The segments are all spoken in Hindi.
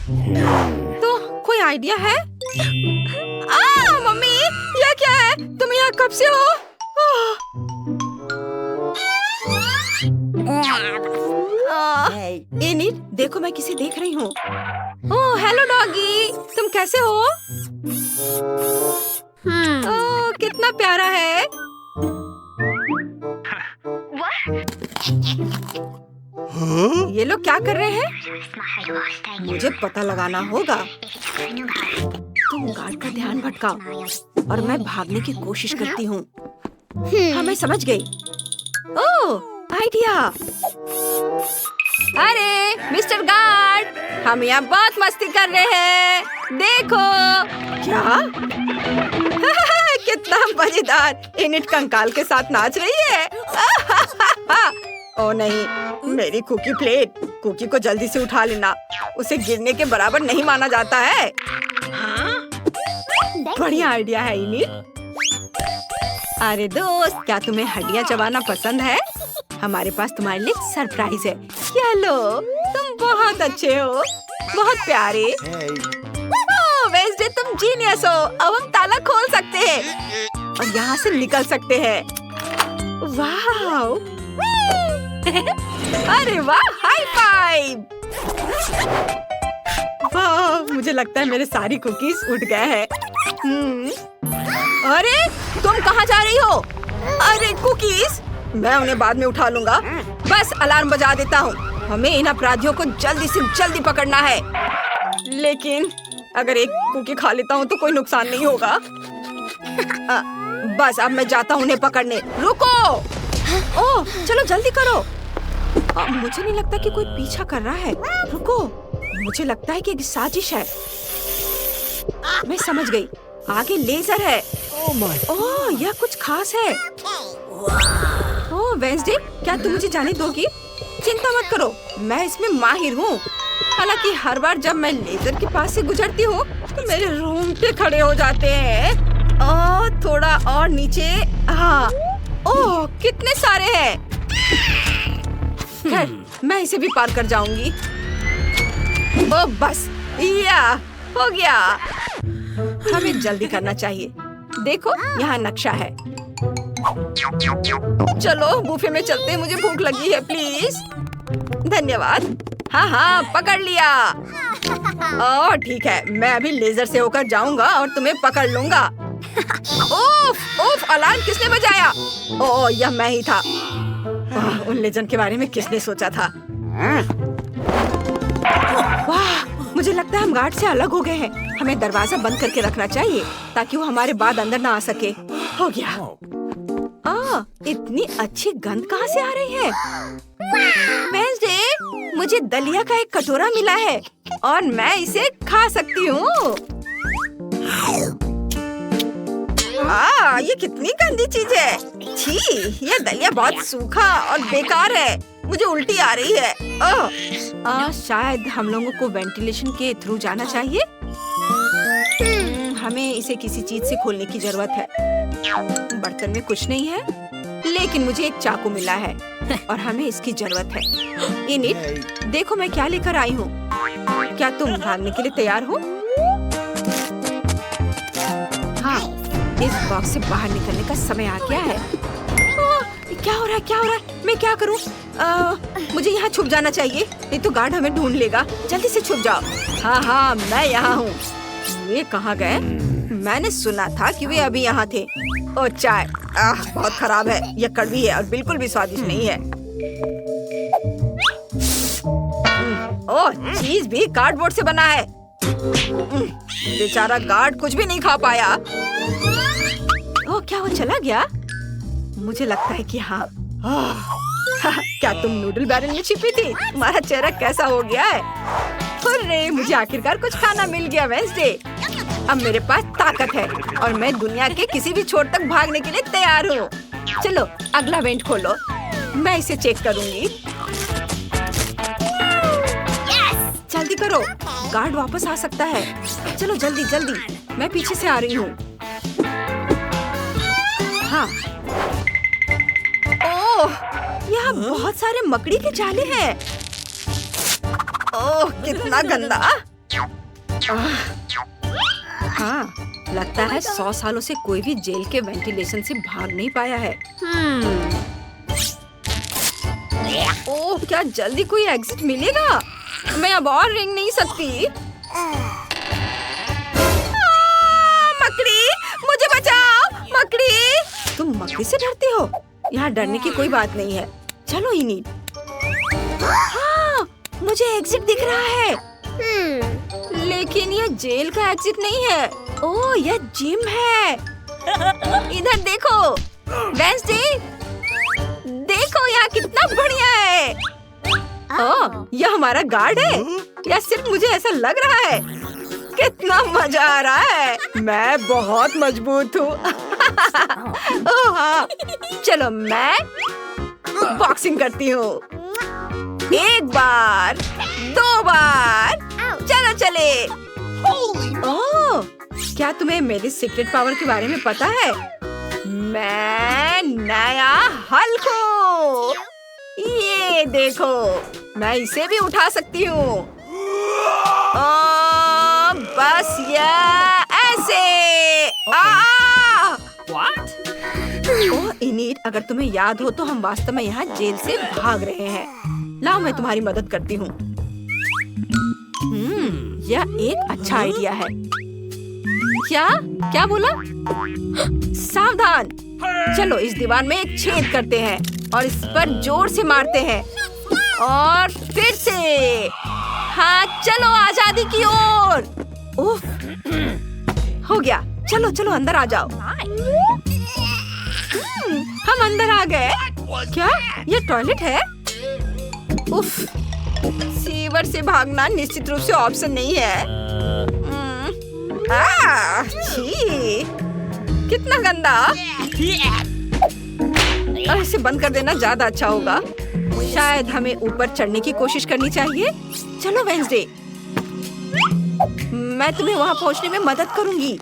तो कोई आइडिया है? मम्मी, ये क्या है? तुम यहाँ कब से हो? एनिट, देखो मैं किसे देख रही हूँ। ओह हेलो डॉगी, तुम कैसे हो? ओह कितना प्यारा है। ये लोग क्या कर रहे हैं? मुझे पता लगाना होगा। तुम गार्ड का ध्यान भटकाओ और मैं भागने की कोशिश करती हूँ। हाँ मैं समझ गई। ओह आइडिया। अरे मिस्टर गार्ड, हम यहाँ बहुत मस्ती कर रहे हैं, देखो। क्या? कितना मजेदार। एनिट कंकाल के साथ नाच रही है। ओ नहीं, मेरी कुकी प्लेट। कुकी को जल्दी से उठा लेना, उसे गिरने के बराबर नहीं माना जाता है। बढ़िया आइडिया है एनिट। अरे दोस्त, क्या तुम्हें हड्डियाँ चबाना पसंद है? हमारे पास तुम्हारे लिए सरप्राइज है। क्या लो, तुम बहुत अच्छे हो, बहुत प्यारे। वेंसडे तुम जीनियस हो। अब हम ताला खोल सकते हैं और यहाँ से निकल सकते हैं। वाह! अरे वाह, हाई फाइव! वाह, मुझे लगता है मेरे सारी कुकीज उठ गए हैं। अरे तुम कहाँ जा रही हो? अरे कुकीज, मैं उन्हें बाद में उठा लूंगा। बस अलार्म बजा देता हूँ। हमें इन अपराधियों को जल्दी से जल्दी पकड़ना है। लेकिन अगर एक कुकी खा लेता हूँ तो कोई नुकसान नहीं होगा। बस अब मैं जाता हूँ उन्हें पकड़ने। रुको! ओह चलो जल्दी करो। मुझे नहीं लगता कि कोई पीछा कर रहा है। रुको, मुझे लगता है कि एक साजिश है। मैं समझ गई, आगे लेजर है। ओह यह कुछ खास है। ओह वेंसडे, क्या तुम मुझे जाने दोगी? चिंता मत करो, मैं इसमें माहिर हूँ। हालांकि हर बार जब मैं लेजर के पास से गुजरती हूँ तो मेरे रोंगटे खड़े हो जाते हैं। ओह थोड़ा और नीचे। हाँ, ओह कितने सारे हैं। खैर, मैं इसे भी पार कर जाऊंगी। ओह बस, या हो गया। हमें जल्दी करना चाहिए। देखो यहाँ नक्शा है। चलो बुफे में चलते हैं, मुझे भूख लगी है। प्लीज। धन्यवाद। हाँ हाँ पकड़ लिया। ओह ठीक है, मैं अभी लेजर से होकर जाऊंगा और तुम्हें पकड़ लूंगा। उफ उफ, अलार्म किसने बजाया? ओह यह मैं ही था। उन लेजेंड के बारे में किसने सोचा था? वाह, मुझे लगता है हम गार्ड से अलग हो गए हैं। हमें दरवाजा बंद करके रखना चाहिए ताकि वो हमारे बाद अंदर ना आ सके। हो गया। इतनी अच्छी गंध कहाँ से आ रही है? वेंसडे, मुझे दलिया का एक कटोरा मिला है और मैं इसे खा सकती हूँ। ये कितनी गंदी चीज है। छी, यह दलिया बहुत सूखा और बेकार है। मुझे उल्टी आ रही है। शायद हम लोगों को वेंटिलेशन के थ्रू जाना चाहिए। हमें इसे किसी चीज से खोलने की जरूरत है। बर्तन में कुछ नहीं है, लेकिन मुझे एक चाकू मिला है और हमें इसकी जरूरत है। एनिट, देखो मैं क्या लेकर आई हूँ। क्या तुम भागने के लिए तैयार हो? हाँ, इस बॉक्स से बाहर निकलने का समय आ गया है। क्या हो रहा है? क्या हो रहा है? मैं क्या करूँ? मुझे यहाँ छुप जाना चाहिए, नहीं तो गार्ड हमें ढूंढ लेगा। जल्दी से छुप जाओ। हाँ हाँ मैं यहाँ हूँ। ये कहाँ गए? मैंने सुना था कि वे अभी यहाँ थे। ओ चाय, बहुत खराब है। यह कड़वी है और बिल्कुल भी स्वादिष्ट नहीं है। ओह चीज भी कार्डबोर्ड से बना है। बेचारा गार्ड कुछ भी नहीं खा पाया। ओह क्या वो चला गया? मुझे लगता है कि हाँ। क्या तुम नूडल बैरल में छिपी थी? तुम्हारा चेहरा कैसा हो गया है? अरे मुझे आखिरकार कुछ खाना मिल गया वेंसडे। अब मेरे पास ताकत है और मैं दुनिया के किसी भी छोर तक भागने के लिए तैयार हूँ। चलो अगला वेंट खोलो, मैं इसे चेक करूँगी। जल्दी करो, गार्ड वापस आ सकता है। चलो जल्दी जल्दी, मैं पीछे से आ रही हूँ। हाँ। ओह, यहाँ बहुत सारे मकड़ी के जाले हैं। ओह कितना गंदा। हाँ, लगता है 100 सालों से कोई भी जेल के वेंटिलेशन से भाग नहीं पाया है। ओह, क्या जल्दी कोई एग्जिट मिलेगा? मैं अब और रेंग नहीं सकती। मकड़ी, मुझे बचाओ! मकड़ी, तुम मकड़ी से डरती हो? यहाँ डरने की कोई बात नहीं है। चलो इनीड। हाँ, मुझे एग्जिट दिख रहा है। लेकिन यह जेल का एग्जिट नहीं है। ओह, यह जिम है। इधर देखो वेंसडे, देखो यहाँ कितना बढ़िया है। ओह, यह हमारा गार्ड है या सिर्फ मुझे ऐसा लग रहा है? कितना मजा आ रहा है। मैं बहुत मजबूत हूँ। ओह हाँ, चलो मैं बॉक्सिंग करती हूँ। 1 बार, 2 बार, चलो चले। ओह, क्या तुम्हें मेरी सीक्रेट पावर के बारे में पता है? मैं नया हल्क हूँ। ये देखो, मैं इसे भी उठा सकती हूँ। बस ये ऐसे। ओह इनीड, अगर तुम्हें याद हो तो हम वास्तव में यहाँ जेल से भाग रहे हैं। लाओ मैं तुम्हारी मदद करती हूँ। यह एक अच्छा आइडिया है। क्या क्या बोला? सावधान, चलो इस दीवार में एक छेद करते हैं और इस पर जोर से मारते हैं और फिर से। हाँ, चलो आजादी की ओर। उफ, हो गया। चलो चलो अंदर आ जाओ। हम अंदर आ गए। क्या ये टॉयलेट है? उफ, सीवर से भागना निश्चित रूप से ऑप्शन नहीं है। छी, कितना गंदा। इसे बंद कर देना ज्यादा अच्छा होगा। शायद हमें ऊपर चढ़ने की कोशिश करनी चाहिए। चलो वेंसडे, मैं तुम्हें वहाँ पहुँचने में मदद करूँगी।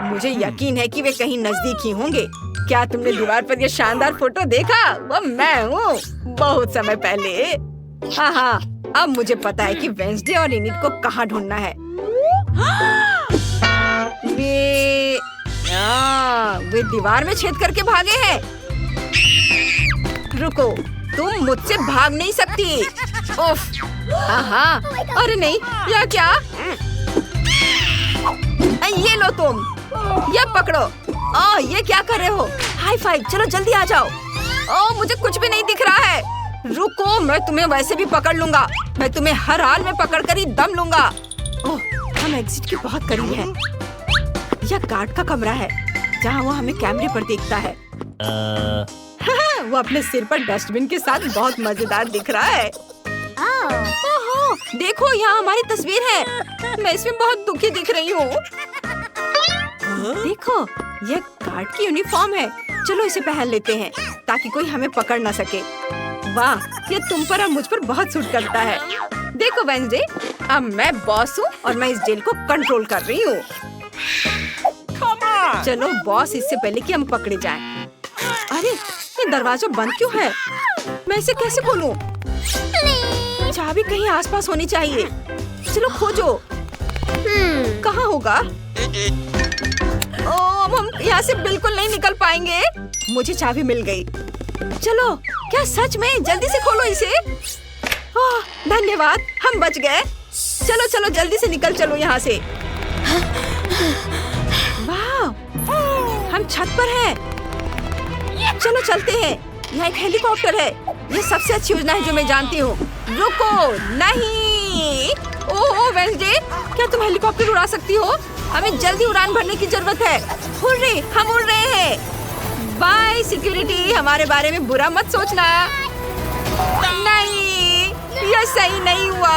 मुझे यकीन है कि वे कहीं नजदीक ही होंगे। क्या तुमने दीवार पर ये शानदार फोटो देखा? वो मैं हूँ, बहुत समय पहले। हाँ हाँ, अब मुझे पता है कि वेंसडे और इनिट को कहाँ ढूंढना है। वे दीवार में छेद करके भागे हैं। रुको, तुम मुझसे भाग नहीं सकती। उफ, हाँ, अरे नहीं, यह क्या? ये लो तुम, ये पकड़ो। ये क्या कर रहे हो? हाई फाइव, चलो जल्दी आ जाओ। मुझे कुछ भी नहीं दिख रहा है। रुको, मैं तुम्हें वैसे भी पकड़ लूंगा। मैं तुम्हें हर हाल में पकड़ कर ही दम लूंगा। हम एग्जिट के बहुत करीब हैं। यह गार्ड का कमरा है जहाँ वो हमें कैमरे पर देखता है। वो अपने सिर पर डस्टबिन के साथ बहुत मजेदार दिख रहा है। देखो, यहाँ हमारी तस्वीर है। मैं इसमें बहुत दुखी दिख रही हूँ। देखो, यह गार्ड की यूनिफॉर्म है। चलो इसे पहन लेते हैं ताकि कोई हमें पकड़ ना सके। वाह, ये तुम पर और मुझ पर बहुत सूट करता है। देखो वेंसडे, अब मैं बॉस हूँ और मैं इस जेल को कंट्रोल कर रही हूँ। चलो बॉस, इससे पहले कि हम पकड़े जाएं। अरे, ये दरवाजा बंद क्यों है? मैं इसे कैसे खोलूं? चाबी कहीं आसपास होनी चाहिए। चलो खोजो। कहाँ होगा? हम यहाँ से बिल्कुल नहीं निकल पाएंगे। मुझे चाबी मिल गई। चलो, क्या सच में? जल्दी से खोलो इसे। धन्यवाद, हम बच गए। चलो चलो जल्दी से निकल चलो यहाँ से। वाह, हम छत पर हैं। चलो चलते हैं। यहाँ एक हेलीकॉप्टर है। ये सबसे अच्छी योजना है जो मैं जानती हूँ। रुको, नहीं। ओह वेंसडे, क्या तुम हेलीकॉप्टर उड़ा सकती हो? हमें जल्दी उड़ान भरने की जरूरत है। हुर्रे, हम उड़ रहे हैं। बाय सिक्योरिटी, हमारे बारे में बुरा मत सोचना। नहीं, यह सही नहीं हुआ।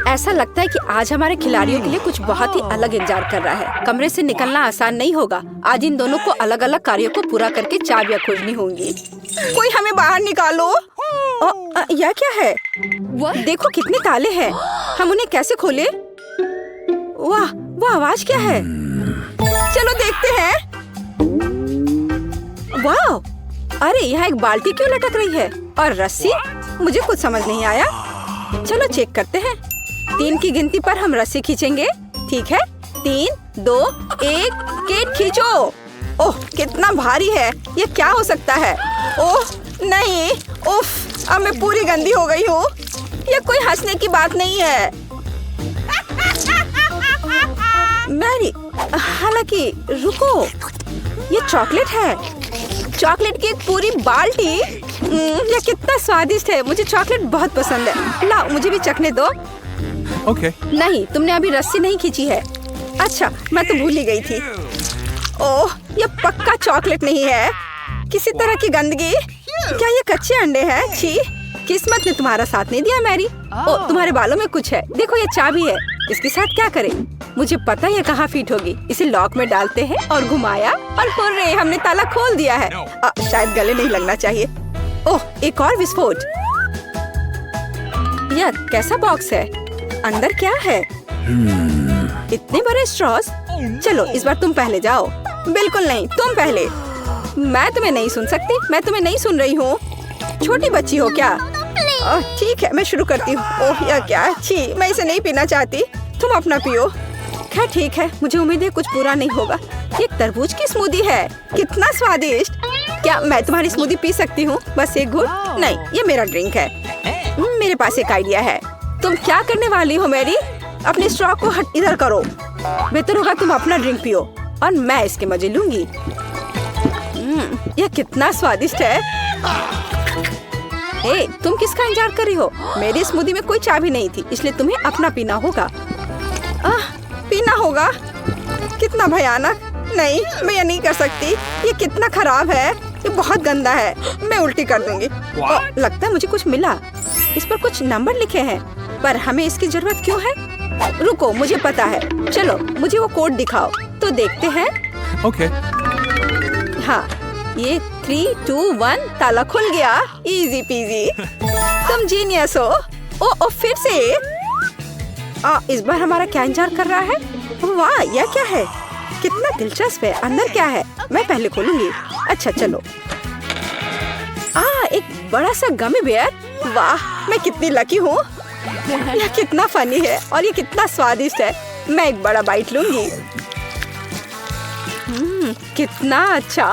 ऐसा लगता है कि आज हमारे खिलाड़ियों के लिए कुछ बहुत ही अलग इंतजार कर रहा है। कमरे से निकलना आसान नहीं होगा। आज इन दोनों को अलग अलग कार्यों को पूरा करके चाबियां खोजनी होंगी। कोई हमें बाहर निकालो। यह क्या है? देखो कितने ताले हैं। हम उन्हें कैसे खोले? वाह, वो आवाज क्या है? चलो देखते हैं। वाह, अरे यहाँ एक बाल्टी क्यों लटक रही है और रस्सी? मुझे कुछ समझ नहीं आया। चलो चेक करते हैं। 3 की गिनती पर हम रस्सी खींचेंगे। ठीक है, 3, 2, 1, केट खींचो। ओह कितना भारी है, ये क्या हो सकता है? ओह नहीं, उफ, अब मैं पूरी गंदी हो गई हूँ। ये कोई हंसने की बात नहीं है। मैरी, हालांकि रुको, ये चॉकलेट है। चॉकलेट की एक पूरी बाल्टी। ये कितना स्वादिष्ट है। मुझे चॉकलेट बहुत पसंद है। लाओ मुझे भी चखने दो। Okay. नहीं, तुमने अभी रस्सी नहीं खींची है। अच्छा, मैं तो भूल ही गई थी। ओह, ये पक्का चॉकलेट नहीं है। किसी तरह की गंदगी। क्या ये कच्चे अंडे हैं? छी, किस्मत ने तुम्हारा साथ नहीं दिया मैरी। ओह, तुम्हारे बालों में कुछ है। देखो ये चाबी है। इसके साथ क्या करें? मुझे पता है कहाँ फिट होगी। इसे लॉक में डालते हैं और घुमाया और हुर्रे, हमने ताला खोल दिया है। शायद गले नहीं लगना चाहिए। ओह, एक और विस्फोट। यह कैसा बॉक्स है? अंदर क्या है? इतने बड़े स्ट्रॉस। चलो इस बार तुम पहले जाओ। बिल्कुल नहीं, तुम पहले। मैं तुम्हें नहीं सुन सकती। मैं तुम्हें नहीं सुन रही हूँ। छोटी बच्ची हो क्या? ठीक है, मैं शुरू करती हूँ। ओह यह क्या है? छी, मैं इसे नहीं पीना चाहती। तुम अपना पियो। खैर ठीक है, मुझे उम्मीद है कुछ पूरा नहीं होगा। ये तरबूज की स्मूदी है। कितना स्वादिष्ट। क्या मैं तुम्हारी स्मूदी पी सकती हूँ? बस एक घूंट? नहीं, ये मेरा ड्रिंक है। मेरे पास एक आइडिया है। तुम क्या करने वाली हो मैरी? अपने स्ट्रॉ को इधर करो। बेहतर होगा तुम अपना ड्रिंक पियो और मैं इसके मजे लूंगी। यह कितना स्वादिष्ट है। हे, तुम किसका इंतजार कर रही हो? मेरी स्मूदी में कोई चाबी नहीं थी, इसलिए तुम्हें अपना पीना होगा। पीना होगा? कितना भयानक। नहीं, मैं ये नहीं कर सकती। ये कितना खराब है। ये बहुत गंदा है। मैं उल्टी कर दूंगी। लगता है मुझे कुछ मिला। इस पर कुछ नंबर लिखे हैं, पर हमें इसकी जरूरत क्यों है? रुको, मुझे पता है। चलो मुझे वो कोड दिखाओ तो देखते हैं। Okay. हाँ, ये 3, 2, 1 ताला खुल गया। Easy PG. तुम जीनियस हो। ओ फिर से। इस बार हमारा क्या इंतजार कर रहा है? वाह, यह क्या है? कितना दिलचस्प है। अंदर क्या है? मैं पहले खोलूंगी। अच्छा चलो। एक बड़ा सा गमी बेयर। वाह, मैं कितनी लकी हूँ। यह कितना फनी है और ये कितना स्वादिष्ट है। मैं एक बड़ा बाइट लूंगी। कितना अच्छा।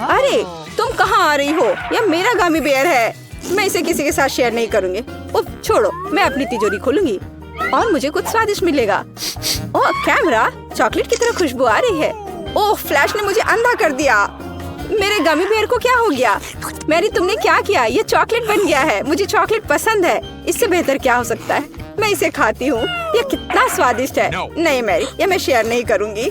अरे तुम कहाँ आ रही हो? यह मेरा गमी बेयर है। मैं इसे किसी के साथ शेयर नहीं करूंगी। उफ, छोड़ो, मैं अपनी तिजोरी खोलूंगी और मुझे कुछ स्वादिष्ट मिलेगा। ओह कैमरा, चॉकलेट की तरह खुशबू आ रही है। ओह, फ्लैश ने मुझे अंधा कर दिया। मेरे गमी बेयर को क्या हो गया? मैरी, तुमने क्या किया? ये चॉकलेट बन गया है। मुझे चॉकलेट पसंद है। इससे बेहतर क्या हो सकता है? मैं इसे खाती हूँ। ये कितना स्वादिष्ट है। नहीं मैरी, ये मैं शेयर नहीं करूँगी।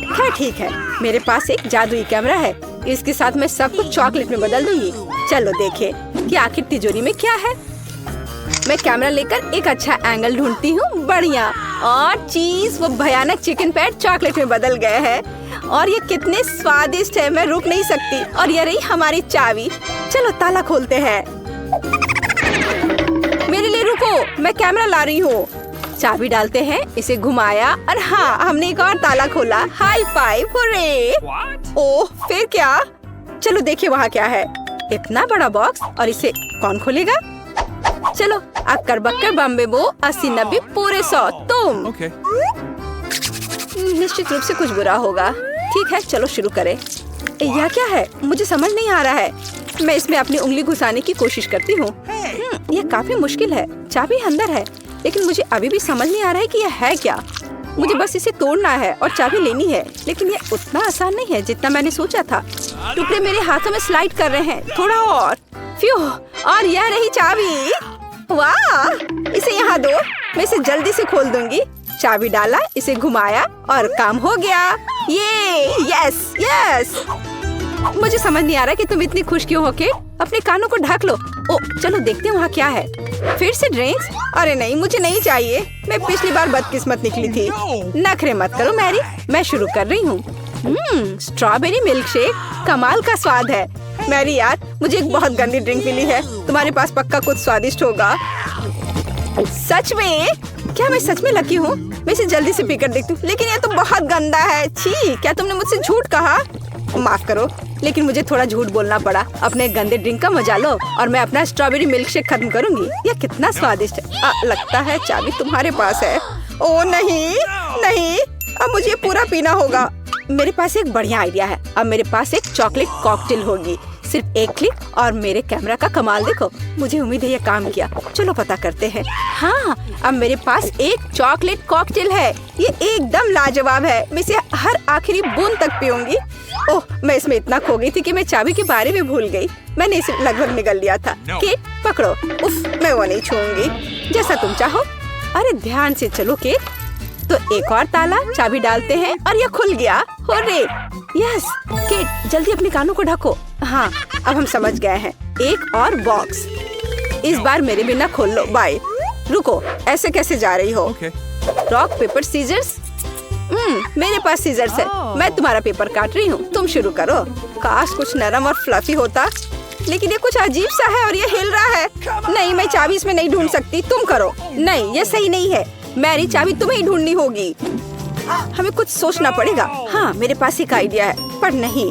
खैर ठीक है, मेरे पास एक जादुई कैमरा है। इसके साथ मैं सब कुछ चॉकलेट में बदल दूंगी। चलो देखें कि आखिर तिजोरी में क्या है। मैं कैमरा लेकर एक अच्छा एंगल ढूंढती हूँ। बढ़िया। और चीज, वो भयानक चिकन पैड चॉकलेट में बदल गए हैं और ये कितने स्वादिष्ट है। मैं रुक नहीं सकती। और ये रही हमारी चाबी। चलो ताला खोलते हैं। मेरे लिए रुको, मैं कैमरा ला रही हूँ। चाबी डालते हैं, इसे घुमाया और हाँ, हमने एक और ताला खोला। High five, hurray. ओह, फिर क्या? चलो देखिए वहाँ क्या है। इतना बड़ा बॉक्स, और इसे कौन खोलेगा? चलो, अक्कर बक्कर बम्बे बो 80 90 पूरे 100 तुम। Okay. निश्चित रूप से कुछ बुरा होगा। ठीक है, चलो शुरू करें। यह क्या है? मुझे समझ नहीं आ रहा है। मैं इसमें अपनी उंगली घुसाने की कोशिश करती हूँ। यह काफी मुश्किल है। चाबी अंदर है, लेकिन मुझे अभी भी समझ नहीं आ रहा है कि यह है क्या। मुझे बस इसे तोड़ना है और चाबी लेनी है, लेकिन यह उतना आसान नहीं है जितना मैंने सोचा था। टुकड़े मेरे हाथों में स्लाइड कर रहे हैं। थोड़ा और। फ्यू, और यह रही चाबी। वाह, इसे यहाँ दो। मैं इसे जल्दी से खोल दूंगी। चाबी डाला, इसे घुमाया और काम हो गया। ये यस यस। मुझे समझ नहीं आ रहा कि तुम इतनी खुश क्यों हो के? अपने कानों को ढक लो। ओ चलो देखते हैं वहाँ क्या है। फिर से ड्रिंक्स? अरे नहीं, मुझे नहीं चाहिए। मैं पिछली बार बदकिस्मत निकली थी। नखरे मत करो मैरी, मैं शुरू कर रही हूँ। स्ट्रॉबेरी मिल्क शेक, कमाल का स्वाद है। मैरी यार, मुझे एक बहुत गंदी ड्रिंक मिली है। तुम्हारे पास पक्का कुछ स्वादिष्ट होगा। सच में? क्या मैं सच में लकी हूँ? मैं इसे जल्दी से पीकर देखती हूँ, लेकिन ये तो बहुत गंदा है। छी, क्या तुमने मुझसे झूठ कहा? माफ करो, लेकिन मुझे थोड़ा झूठ बोलना पड़ा। अपने गंदे ड्रिंक का मजा लो और मैं अपना स्ट्रॉबेरी मिल्क शेक खत्म करूंगी। यह कितना स्वादिष्ट है। लगता है चाबी तुम्हारे पास है। ओ नहीं नहीं, अब मुझे पूरा पीना होगा। मेरे पास एक बढ़िया आइडिया है। अब मेरे पास एक चॉकलेट कॉकटेल होगी। सिर्फ एक क्लिक और मेरे कैमरा का कमाल देखो। मुझे उम्मीद है ये काम किया। चलो पता करते हैं। हाँ, अब मेरे पास एक चॉकलेट कॉकटेल है। ये एकदम लाजवाब है। मैं इसे हर आखिरी बूंद तक पीऊंगी। ओह, मैं इसमें इतना खो गई थी कि मैं चाबी के बारे में भूल गई। मैंने इसे लगभग निगल लिया था। केट पकड़ो। उफ, मैं वो नहीं छूऊंगी। जैसा तुम चाहो। अरे ध्यान से चलो केट। तो एक और ताला, चाबी डालते हैं और यह खुल गया। होरे! यस केट, जल्दी अपने कानों को ढको। हाँ, अब हम समझ गए हैं। एक और बॉक्स। इस बार मेरे बिना खोल लो। बाय। रुको, ऐसे कैसे जा रही हो? Okay. Rock paper scissors. मेरे पास सीजर्स है। मैं तुम्हारा पेपर काट रही हूँ। तुम शुरू करो। काश कुछ नरम और फ्लफी होता, लेकिन ये कुछ अजीब सा है और ये हिल रहा है। नहीं, मैं चाबी इसमें नहीं ढूंढ सकती। तुम करो। नहीं, ये सही नहीं है। मेरी चाबी तुम्हें ही ढूंढनी होगी। हमें कुछ सोचना पड़ेगा। हाँ, मेरे पास एक आइडिया है, पर नहीं।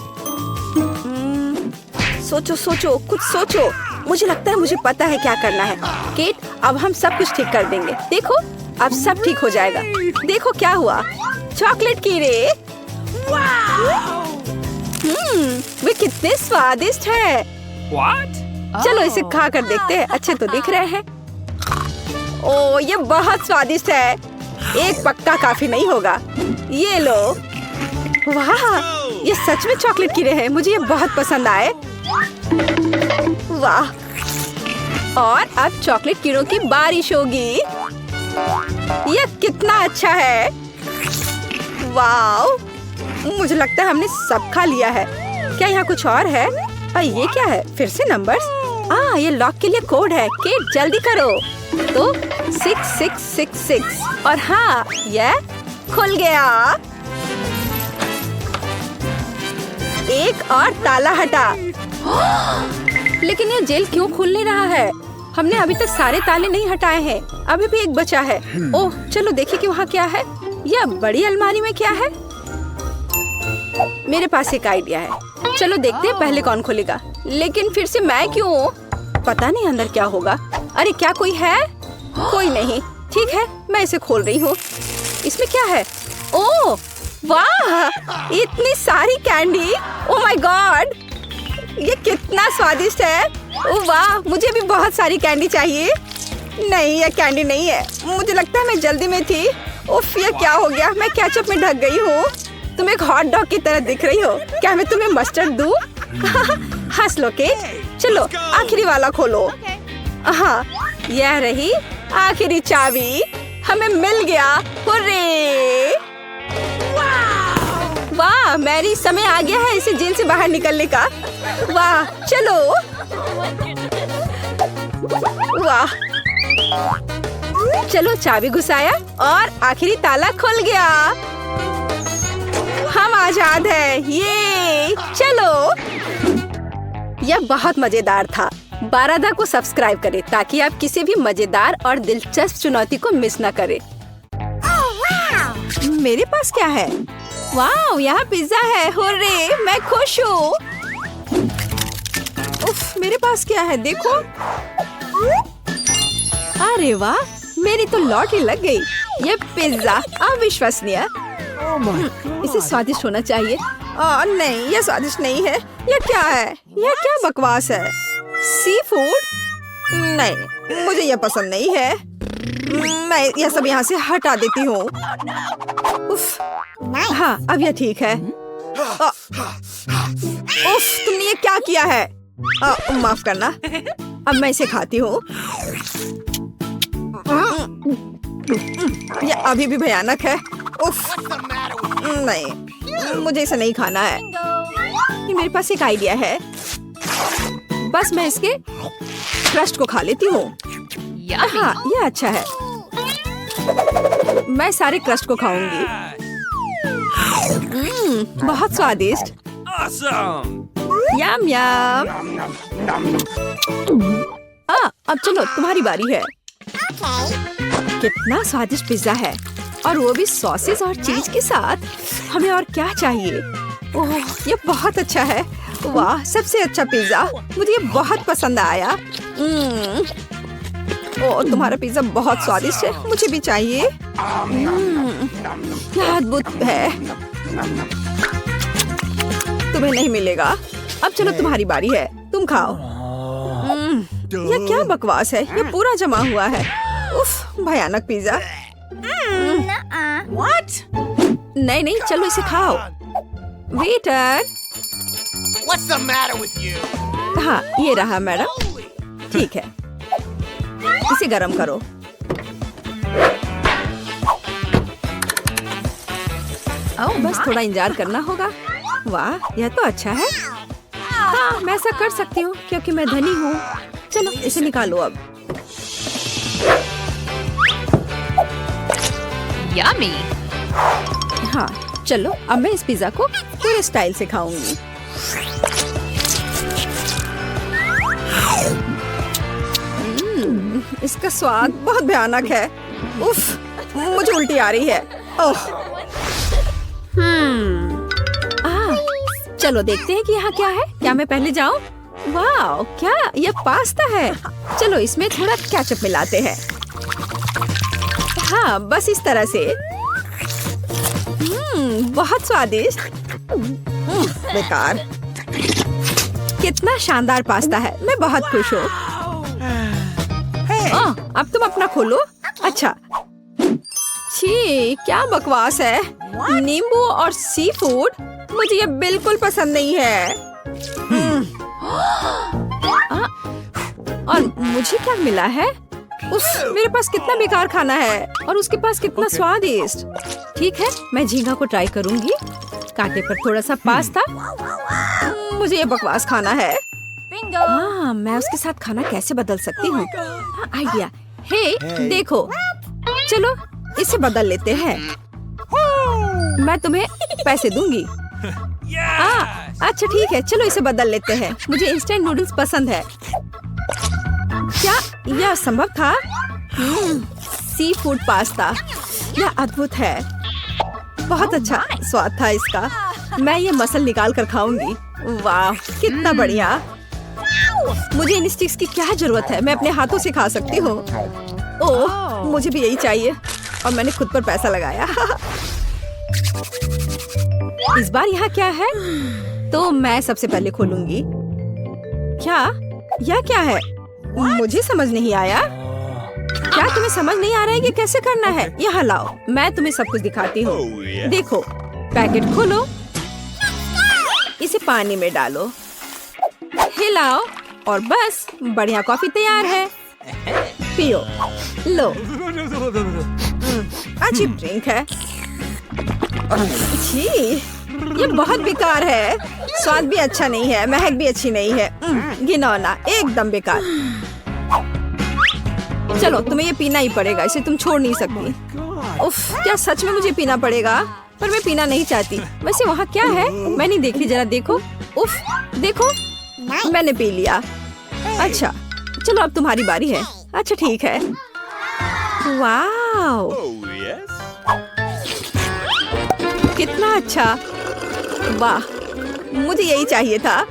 सोचो सोचो, कुछ सोचो। मुझे लगता है मुझे पता है क्या करना है। केट, अब हम सब कुछ ठीक कर देंगे। देखो, अब सब ठीक हो जाएगा। देखो क्या हुआ। चॉकलेट कीड़े। वे कितने स्वादिष्ट है। चलो इसे खा कर देखते हैं। अच्छे तो दिख रहे हैं। ओ, ये बहुत स्वादिष्ट है। एक पक्का काफी नहीं होगा। ये लो। वाह, ये सच में चॉकलेट कीड़े हैं। मुझे ये बहुत पसंद आए। वाह, और अब चॉकलेट कीड़ों की बारिश होगी। ये कितना अच्छा है। वाह, मुझे लगता है हमने सब खा लिया है। क्या यहाँ कुछ और है? ये क्या है? फिर से नंबर्स। ये लॉक के लिए कोड है। केट, जल्दी करो। तो 6666 और हाँ, ये खुल गया। एक और ताला हटा। लेकिन ये जेल क्यों खुल नहीं रहा है? हमने अभी तक सारे ताले नहीं हटाए हैं। अभी भी एक बचा है। ओह, चलो देखिए कि वहाँ क्या है। यह बड़ी अलमारी में क्या है? मेरे पास एक आइडिया है। चलो देखते हैं पहले कौन खोलेगा। लेकिन फिर से मैं क्यों? पता नहीं अंदर क्या होगा। अरे क्या कोई है? कोई नहीं। ठीक है, मैं इसे खोल रही हूँ। इसमें क्या है? ओह वाह, इतनी सारी कैंडी। ओह माय गॉड, ये कितना स्वादिष्ट है। ओह वाह, मुझे भी बहुत सारी कैंडी चाहिए। नहीं, ये कैंडी नहीं है। मुझे लगता है मैं जल्दी में थी। उफ, ये क्या हो गया? मैं केचप में ढक गई हूँ। तुम एक हॉट डॉग की तरह दिख रही हो। क्या मैं तुम्हें मस्टर्ड दूँ? हंस लो केट। चलो आखिरी वाला खोलो। हाँ, यह रही आखिरी चाबी। हमें मिल गया। हुर्रे! वाह मैरी, समय आ गया है इसे जेल से बाहर निकलने का। वाह, चलो। वाह, चलो चाबी घुसाया और आखिरी ताला खुल गया। हम आजाद हैं। ये चलो। यह बहुत मजेदार था। बारादा को सब्सक्राइब करें ताकि आप किसी भी मजेदार और दिलचस्प चुनौती को मिस न करें। मेरे पास क्या है? वाह, यहाँ पिज्जा है। हुर्रे, मैं खुश हूँ। उफ, मेरे पास क्या है? देखो। अरे वाह, मेरी तो लॉटरी लग गई। ये पिज्जा अविश्वसनीय। इसे स्वादिष्ट होना चाहिए। नहीं, ये स्वादिष्ट नहीं है। ये क्या है? ये क्या बकवास है? Sea food? नहीं, मुझे ये पसंद नहीं है। मैं यह सब यहाँ से हटा देती हूँ। हाँ, अब यह ठीक है। उफ, तुमने ये क्या किया है? माफ करना। अब मैं इसे खाती हूँ। यह अभी भी भयानक है। उफ, नहीं, मुझे इसे नहीं खाना है। ये मेरे पास एक आइडिया है। बस मैं इसके क्रस्ट को खा लेती हूँ। हाँ, ये अच्छा है। मैं सारे क्रस्ट को खाऊंगी। बहुत स्वादिष्ट। यम यम। अब चलो, तुम्हारी बारी है। कितना स्वादिष्ट पिज्जा है, और वो भी सॉसेस और चीज के साथ। हमें और क्या चाहिए? ओह, ये बहुत अच्छा है। वाह, सबसे अच्छा पिज्जा। मुझे ये बहुत पसंद आया। ओह, तुम्हारा पिज्जा बहुत स्वादिष्ट है, मुझे भी चाहिए। क्या अद्भुत है। तुम्हें नहीं मिलेगा। अब चलो तुम्हारी बारी है, तुम खाओ। यह क्या बकवास है, ये पूरा जमा हुआ है। उफ, भयानक पिज्जा। नहीं नहीं, चलो इसे खाओ। Waiter. What's the matter with you? हाँ, ये रहा मैडम। ठीक है, इसे गरम करो। बस थोड़ा इंतजार करना होगा। वाह, यह तो अच्छा है। हाँ, मैं ऐसा कर सकती हूँ क्योंकि मैं धनी हूँ। चलो इसे निकालो अब। Yummy. हाँ, चलो अब मैं इस पिज्जा को पूरे स्टाइल से खाऊंगी। इसका स्वाद बहुत भयानक है। उफ, मुझे उल्टी आ रही है। ओह। चलो देखते हैं कि यहाँ क्या है। क्या मैं पहले जाऊँ? वाह, क्या यह पास्ता है। चलो इसमें थोड़ा केचप मिलाते हैं। हाँ, बस इस तरह से। बहुत स्वादिष्ट। बेकार। कितना शानदार पास्ता है, मैं बहुत खुश हूँ। अब तुम अपना खोलो। अच्छा। छी, क्या बकवास है। नींबू और सी फूड, मुझे ये बिल्कुल पसंद नहीं है। और मुझे क्या मिला है? उफ, मेरे पास कितना बेकार खाना है और उसके पास कितना स्वादिष्ट। ठीक है, मैं झींगा को ट्राई करूंगी। कांटे पर थोड़ा सा पास्ता। मुझे ये बकवास खाना है। हाँ, मैं उसके साथ खाना कैसे बदल सकती हूँ? आइडिया। हे, देखो, चलो इसे बदल लेते हैं। मैं तुम्हें पैसे दूंगी। अच्छा ठीक है, चलो इसे बदल लेते हैं। मुझे इंस्टेंट नूडल्स पसंद है। क्या यह संभव था? सी फूड पास्ता, यह अद्भुत है। बहुत अच्छा स्वाद था इसका। मैं ये मसल निकाल कर खाऊंगी। वाह, कितना बढ़िया। मुझे इन स्टिक्स की क्या जरूरत है, मैं अपने हाथों से खा सकती हूँ। ओह, मुझे भी यही चाहिए और मैंने खुद पर पैसा लगाया। इस बार यहाँ क्या है? तो मैं सबसे पहले खोलूंगी। क्या? यह क्या है? मुझे समझ नहीं आया। क्या तुम्हें समझ नहीं आ रहा है कि कैसे करना है? यहाँ लाओ, मैं तुम्हें सब कुछ दिखाती हूँ। देखो, पैकेट खोलो, इसे पानी में डालो, हिलाओ और बस बढ़िया कॉफी तैयार है। पियो। लो। अच्छी ड्रिंक है। छी, ये बहुत बेकार है। स्वाद भी अच्छा नहीं है, महक भी अच्छी नहीं है। घिनौना, एकदम बेकार। चलो तुम्हें ये पीना ही पड़ेगा, इसे तुम छोड़ नहीं सकती। उफ, क्या सच में मुझे पीना पड़ेगा? पर मैं पीना नहीं चाहती। वैसे वहाँ क्या है? मैं नहीं देख रही, जरा देखो। उफ, देखो, मैंने पी लिया। अच्छा, चलो अब तुम्हारी बारी है। अच्छा ठीक है। वाह, कितना अच्छा। वाह, मुझे यही चाहिए था।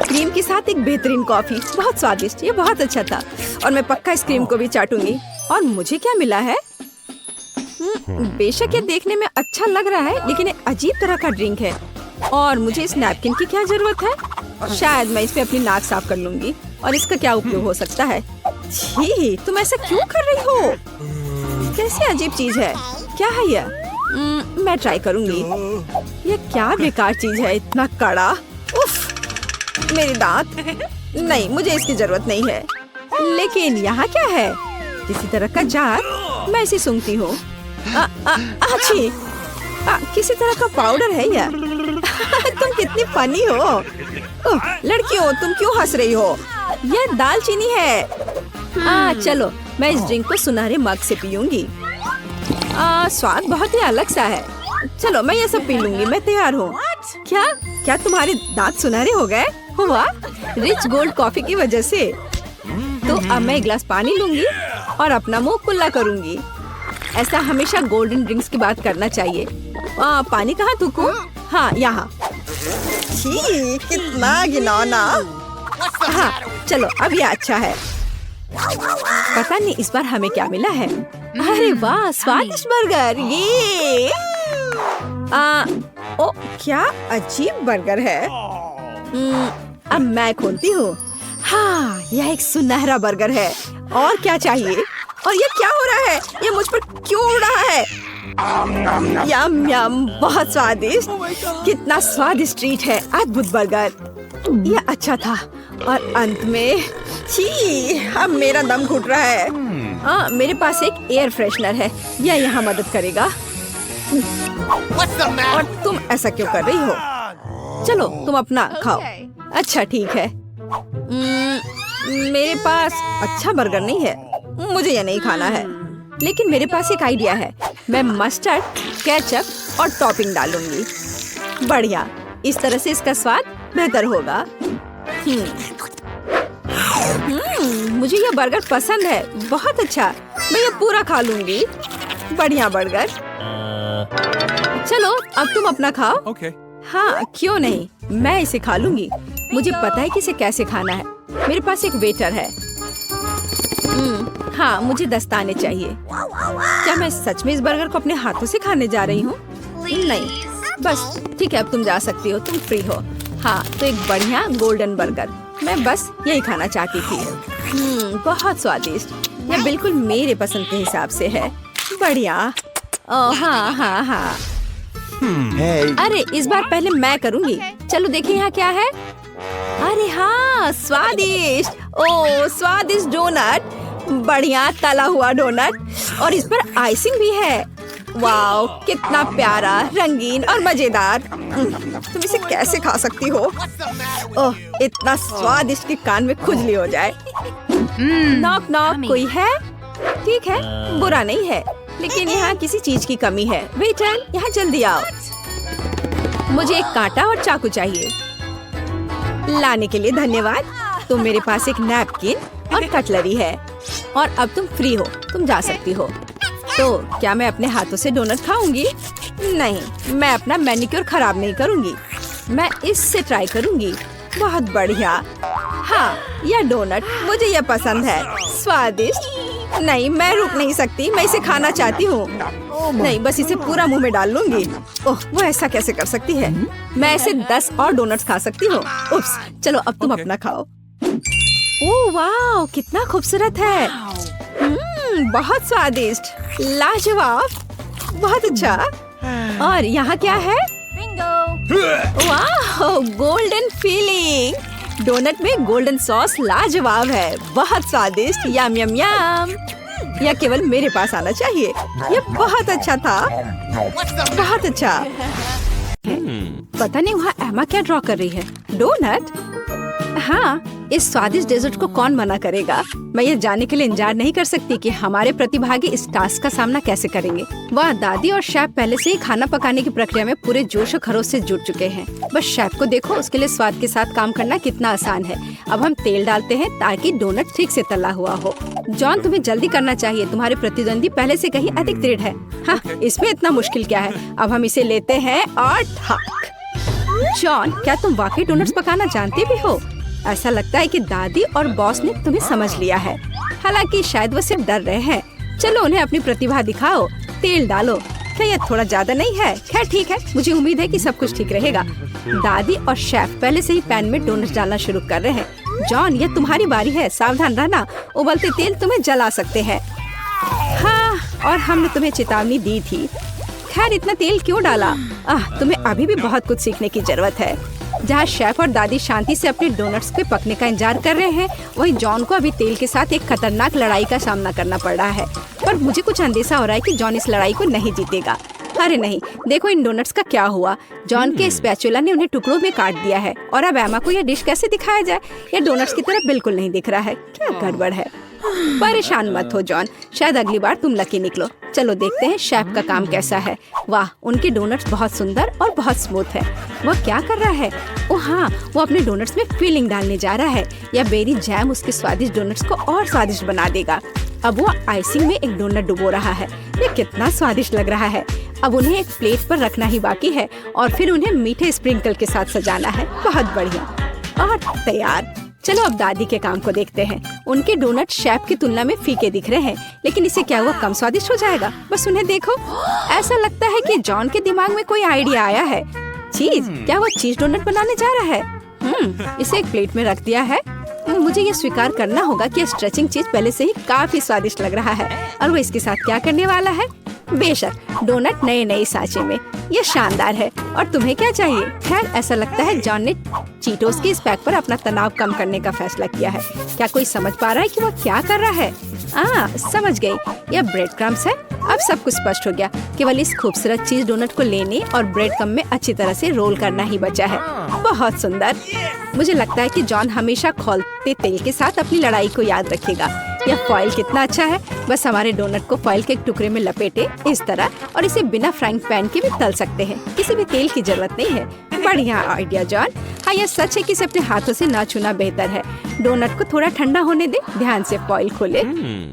क्रीम के साथ एक बेहतरीन कॉफी, बहुत स्वादिष्ट। ये बहुत अच्छा था और मैं पक्का इस क्रीम को भी चाटूंगी। और मुझे क्या मिला है? बेशक ये देखने में अच्छा लग रहा है, लेकिन एक अजीब तरह का ड्रिंक है। और मुझे इस नैपकिन की क्या जरूरत है? शायद मैं इस पे अपनी नाक साफ कर लूंगी। और इसका क्या उपयोग हो सकता है? छी, तुम ऐसा क्यों कर रही हो? कैसी अजीब चीज है। क्या है यह? मैं ट्राई करूंगी। ये क्या बेकार चीज है, इतना कड़ा। उफ, मेरे दांत। नहीं, मुझे इसकी जरूरत नहीं है। लेकिन यहाँ क्या है? किसी तरह का जार। मैं इसे सूंघती हूँ। अच्छी, किसी तरह का पाउडर है यह। तुम कितनी फनी हो। लड़कियों, तुम क्यों हंस रही हो? यह दालचीनी है। चलो मैं इस ड्रिंक को सुनहरे मग से पीऊंगी। स्वाद बहुत ही अलग सा है। चलो मैं ये सब पी लूंगी, मैं तैयार हूँ। क्या तुम्हारे दांत सुनहरे हो गए? वाह, रिच गोल्ड कॉफी की वजह से। तो अब मैं एक गिलास पानी लूंगी और अपना मुंह कुल्ला करूंगी। ऐसा हमेशा गोल्डन ड्रिंक्स की बात करना चाहिए। पानी कहाँ थूकूं? हाँ यहाँ। छी, कितना घिनौना। What's the हाँ matter with चलो अब ये अच्छा है। पता नहीं इस बार हमें क्या मिला है। अरे वाह, स्वादिष्ट बर्गर। ये ओ क्या अजीब बर्गर है। अब मैं खोलती हूँ। हाँ, यह एक सुनहरा बर्गर है। और क्या चाहिए? और ये क्या हो रहा है? ये मुझ पर क्यों उड़ रहा है? यम यम, बहुत स्वादिष्ट। कितना स्वादिष्ट ट्रीट है। अद्भुत बर्गर। यह अच्छा था। और अंत में छी, अब मेरा दम घुट रहा है। मेरे पास एक एयर फ्रेशनर है। यह यहाँ मदद करेगा। What's the matter? और तुम ऐसा क्यों कर रही हो? चलो तुम अपना खाओ। अच्छा ठीक है। मेरे पास अच्छा बर्गर नहीं है। मुझे ये नहीं खाना है। लेकिन मेरे पास एक आइडिया है। मैं मस्टर्ड, केचप और टॉपिंग डालूंगी। बढ़िया, इस तरह से इसका स्वाद बेहतर होगा। मुझे ये बर्गर पसंद है। बहुत अच्छा, मैं ये पूरा खा लूंगी। बढ़िया बर्गर। चलो अब तुम अपना खाओ। Okay. हाँ क्यों नहीं, मैं इसे खा लूंगी। मुझे पता है कि इसे कैसे खाना है। मेरे पास एक वेटर है। हाँ, मुझे दस्ताने चाहिए। क्या मैं सच में इस बर्गर को अपने हाथों से खाने जा रही हूँ? नहीं, बस ठीक है, अब तुम जा सकती हो। तुम फ्री हो। हाँ, तो एक बढ़िया गोल्डन बर्गर। मैं बस यही खाना चाहती थी। बहुत स्वादिष्ट। यह बिल्कुल मेरे पसंद के हिसाब से है। बढ़िया। ओह हाँ हाँ हाँ। अरे इस बार पहले मैं करूँगी। चलो देखिए यहाँ क्या है। अरे हाँ, स्वादिष्ट। ओह स्वादिष्ट डोनट। बढ़िया तला हुआ डोनट और इस पर आइसिंग भी है। वाओ, कितना प्यारा, रंगीन और मजेदार। तुम इसे कैसे खा सकती हो? ओह, इतना स्वादिष्ट कि कान में खुजली हो जाए। नॉक नॉक, कोई है? ठीक है, बुरा नहीं है, लेकिन यहाँ किसी चीज की कमी है। वेटर, यहाँ जल्दी आओ। मुझे एक कांटा और चाकू चाहिए। लाने के लिए धन्यवाद। तो मेरे पास एक नैपकिन और कटलरी है। और अब तुम फ्री हो, तुम जा सकती हो। तो क्या मैं अपने हाथों से डोनट खाऊंगी? नहीं, मैं अपना मैनिक्योर खराब नहीं करूंगी। मैं इससे ट्राई करूंगी। बहुत बढ़िया। हाँ, यह डोनट मुझे यह पसंद है। स्वादिष्ट। नहीं, मैं रुक नहीं सकती, मैं इसे खाना चाहती हूँ। नहीं, बस इसे पूरा मुंह में डाल लूंगी। ओह, वो ऐसा कैसे कर सकती है? मैं ऐसे 10 और डोनट्स खा सकती हूँ। उप्स, चलो अब तुम अपना खाओ। ओह वाह, कितना खूबसूरत है। बहुत स्वादिष्ट, लाजवाब, बहुत अच्छा। और यहाँ क्या है? वाह, गोल्डन फीलिंग। डोनट में गोल्डन सॉस लाजवाब है। बहुत स्वादिष्ट। यम यम यम। यह केवल मेरे पास आना चाहिए। यह बहुत अच्छा था। बहुत अच्छा। पता नहीं वहाँ एमा क्या ड्रॉ कर रही है। डोनट? हाँ, इस स्वादिष्ट डेजर्ट को कौन मना करेगा। मैं ये जानने के लिए इंतजार नहीं कर सकती कि हमारे प्रतिभागी इस टास्क का सामना कैसे करेंगे। वह दादी और शेफ पहले से ही खाना पकाने की प्रक्रिया में पूरे जोश और खरोश से जुट चुके हैं। बस शेफ को देखो, उसके लिए स्वाद के साथ काम करना कितना आसान है। अब हम तेल डालते हैं ताकि डोनट ठीक से तला हुआ हो। जॉन, तुम्हें जल्दी करना चाहिए। तुम्हारे प्रतिद्वंदी पहले से कहीं अधिक दृढ़ है। हाँ, इसमें इतना मुश्किल क्या है। अब हम इसे लेते हैं और ठक। जॉन, क्या तुम वाकई डोनट्स पकाना जानते भी हो? ऐसा लगता है कि दादी और बॉस ने तुम्हें समझ लिया है। हालांकि शायद वो सिर्फ डर रहे हैं। चलो उन्हें अपनी प्रतिभा दिखाओ। तेल डालो। क्या यह थोड़ा ज्यादा नहीं है? खैर ठीक है, मुझे उम्मीद है कि सब कुछ ठीक रहेगा। दादी और शेफ पहले से ही पैन में डोनट्स डालना शुरू कर रहे हैं। जॉन, यह तुम्हारी बारी है, सावधान रहना। उबलते तेल तुम्हें जला सकते हैं। हाँ, और हमने तुम्हें चेतावनी दी थी। खैर इतना तेल क्यों डाला? तुम्हें अभी भी बहुत कुछ सीखने की जरूरत है। जहाँ शेफ और दादी शांति से अपने डोनट्स के पकने का इंतजार कर रहे हैं, वहीं जॉन को अभी तेल के साथ एक खतरनाक लड़ाई का सामना करना पड़ रहा है। पर मुझे कुछ अंदेशा हो रहा है कि जॉन इस लड़ाई को नहीं जीतेगा। अरे नहीं, देखो इन डोनट्स का क्या हुआ। जॉन के स्पैचुला ने उन्हें टुकड़ों में काट दिया है। और अब एमा को यह डिश कैसे दिखाया जाए? यह डोनट्स की तरह बिल्कुल नहीं दिख रहा है। क्या गड़बड़ है? परेशान मत हो जॉन, शायद अगली बार तुम लकी निकलो। चलो देखते हैं शेफ का काम कैसा है। वाह, उनके डोनट्स बहुत सुंदर और बहुत स्मूथ है। वह क्या कर रहा है? ओह हाँ, वो अपने डोनट्स में फिलिंग डालने जा रहा है। यह बेरी जैम उसके स्वादिष्ट डोनट्स को और स्वादिष्ट बना देगा। अब वो आइसिंग में एक डोनट डुबो रहा है। ये कितना स्वादिष्ट लग रहा है। अब उन्हें एक प्लेट पर रखना ही बाकी है और फिर उन्हें मीठे स्प्रिंकल के साथ सजाना है। बहुत बढ़िया और तैयार। चलो अब दादी के काम को देखते हैं। उनके डोनट शेफ की तुलना में फीके दिख रहे हैं, लेकिन इससे क्या हुआ कम स्वादिष्ट हो जाएगा? बस उन्हें देखो। ऐसा लगता है कि जॉन के दिमाग में कोई आइडिया आया है। चीज, क्या वो चीज डोनट बनाने जा रहा है? इसे एक प्लेट में रख दिया है। मुझे ये स्वीकार करना होगा कि स्ट्रेचिंग चीज पहले से ही काफी स्वादिष्ट लग रहा है। और वो इसके साथ क्या करने वाला है? बेशक डोनट नए सांचे में। ये शानदार है। और तुम्हें क्या चाहिए? खैर, ऐसा लगता है जॉन ने चीटोस के इस पैक पर अपना तनाव कम करने का फैसला किया है। क्या कोई समझ पा रहा है कि वो क्या कर रहा है? समझ गई, यह ब्रेड क्रम्स है। अब सब कुछ स्पष्ट हो गया। केवल इस खूबसूरत चीज डोनट को लेने और ब्रेड क्रम्ब में अच्छी तरह से रोल करना ही बचा है। बहुत सुंदर। मुझे लगता है कि जॉन हमेशा खौलते तेल के साथ अपनी लड़ाई को याद रखेगा। यह फॉइल कितना अच्छा है। बस हमारे डोनट को फॉइल के एक टुकड़े में लपेटे इस तरह, और इसे बिना फ्राइंग पैन के भी तल सकते हैं। किसी भी तेल की जरूरत नहीं है। बढ़िया आइडिया जॉन। हाँ, यह सच है कि इसे अपने हाथों से ना छूना बेहतर है। डोनट को थोड़ा ठंडा होने दे। ध्यान से फॉइल खोले।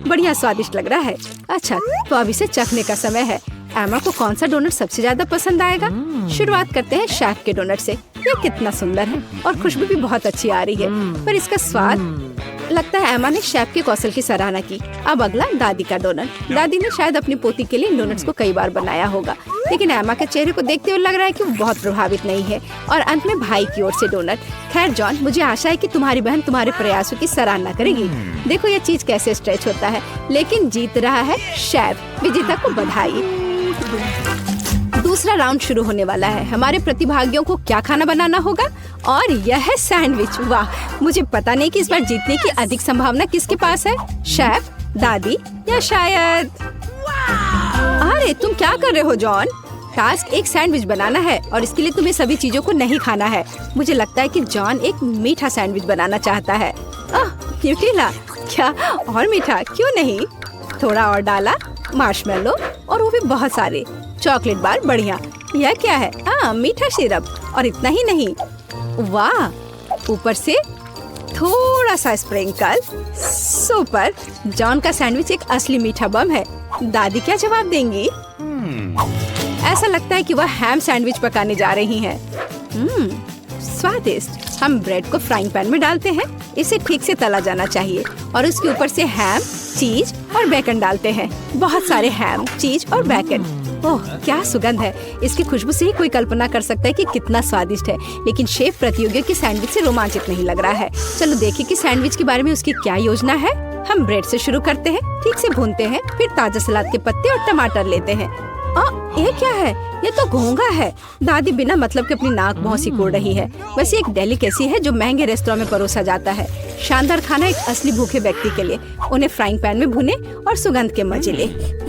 बढ़िया स्वादिष्ट लग रहा है। अच्छा, तो अब इसे चखने का समय है। एमा को कौन सा डोनट सबसे ज्यादा पसंद आएगा? शुरुआत करते हैं शेफ के डोनट से। यह कितना सुंदर है और खुशबू भी बहुत अच्छी आ रही है, पर इसका स्वाद, लगता है एमा ने शेफ के कौशल की सराहना की। अब अगला दादी का डोनट। दादी ने शायद अपनी पोती के लिए इन डोनट्स को कई बार बनाया होगा, लेकिन एमा के चेहरे को देखते हुए लग रहा है कि वो बहुत प्रभावित नहीं है। और अंत में भाई की ओर से डोनट। खैर जॉन, मुझे आशा है कि तुम्हारी बहन तुम्हारे प्रयासों की सराहना करेगी। देखो ये चीज कैसे स्ट्रेच होता है, लेकिन जीत रहा है शेफ। विजेता को बधाई। दूसरा राउंड शुरू होने वाला है। हमारे प्रतिभागियों को क्या खाना बनाना होगा? और यह है सैंडविच। वाह, मुझे पता नहीं कि इस बार जीतने की अधिक संभावना किसके पास है, शेफ, दादी या शायद। अरे तुम क्या कर रहे हो जॉन? टास्क एक सैंडविच बनाना है और इसके लिए तुम्हें सभी चीजों को नहीं खाना है। मुझे लगता है कि जॉन एक मीठा सैंडविच बनाना चाहता है। न्यूटेला, क्या और मीठा क्यों नहीं? थोड़ा और डाला, मार्शमेलो, और वो भी बहुत सारे चॉकलेट बार। बढ़िया। यह क्या है? मीठा सिरप। और इतना ही नहीं, वाह, ऊपर से थोड़ा सा स्प्रिंकल। सुपर। जॉन का सैंडविच एक असली मीठा बम है। दादी क्या जवाब देंगी? ऐसा लगता है कि वह हैम सैंडविच पकाने जा रही हैं। स्वादिष्ट। हम ब्रेड को फ्राइंग पैन में डालते हैं। इसे ठीक से तला जाना चाहिए और उसके ऊपर से हैम, चीज और बेकन डालते हैं। बहुत सारे हैम, चीज और बेकन। ओह, क्या सुगंध है। इसकी खुशबू से ही कोई कल्पना कर सकता है कि कितना स्वादिष्ट है। लेकिन शेफ प्रतियोगियों के सैंडविच से रोमांचित नहीं लग रहा है। चलो देखें कि सैंडविच के बारे में उसकी क्या योजना है। हम ब्रेड से शुरू करते हैं, ठीक से भूनते हैं, फिर ताजा सलाद के पत्ते और टमाटर लेते हैं। ये क्या है? ये तो घोंघा है। दादी बिना मतलब के अपनी नाक बहुत सिकोड़ रही है। वैसे एक डेलिकेसी है जो महंगे रेस्तरां में परोसा जाता है। शानदार खाना एक असली भूखे व्यक्ति के लिए। उन्हें फ्राइंग पैन में भुने और सुगंध के मजे ले।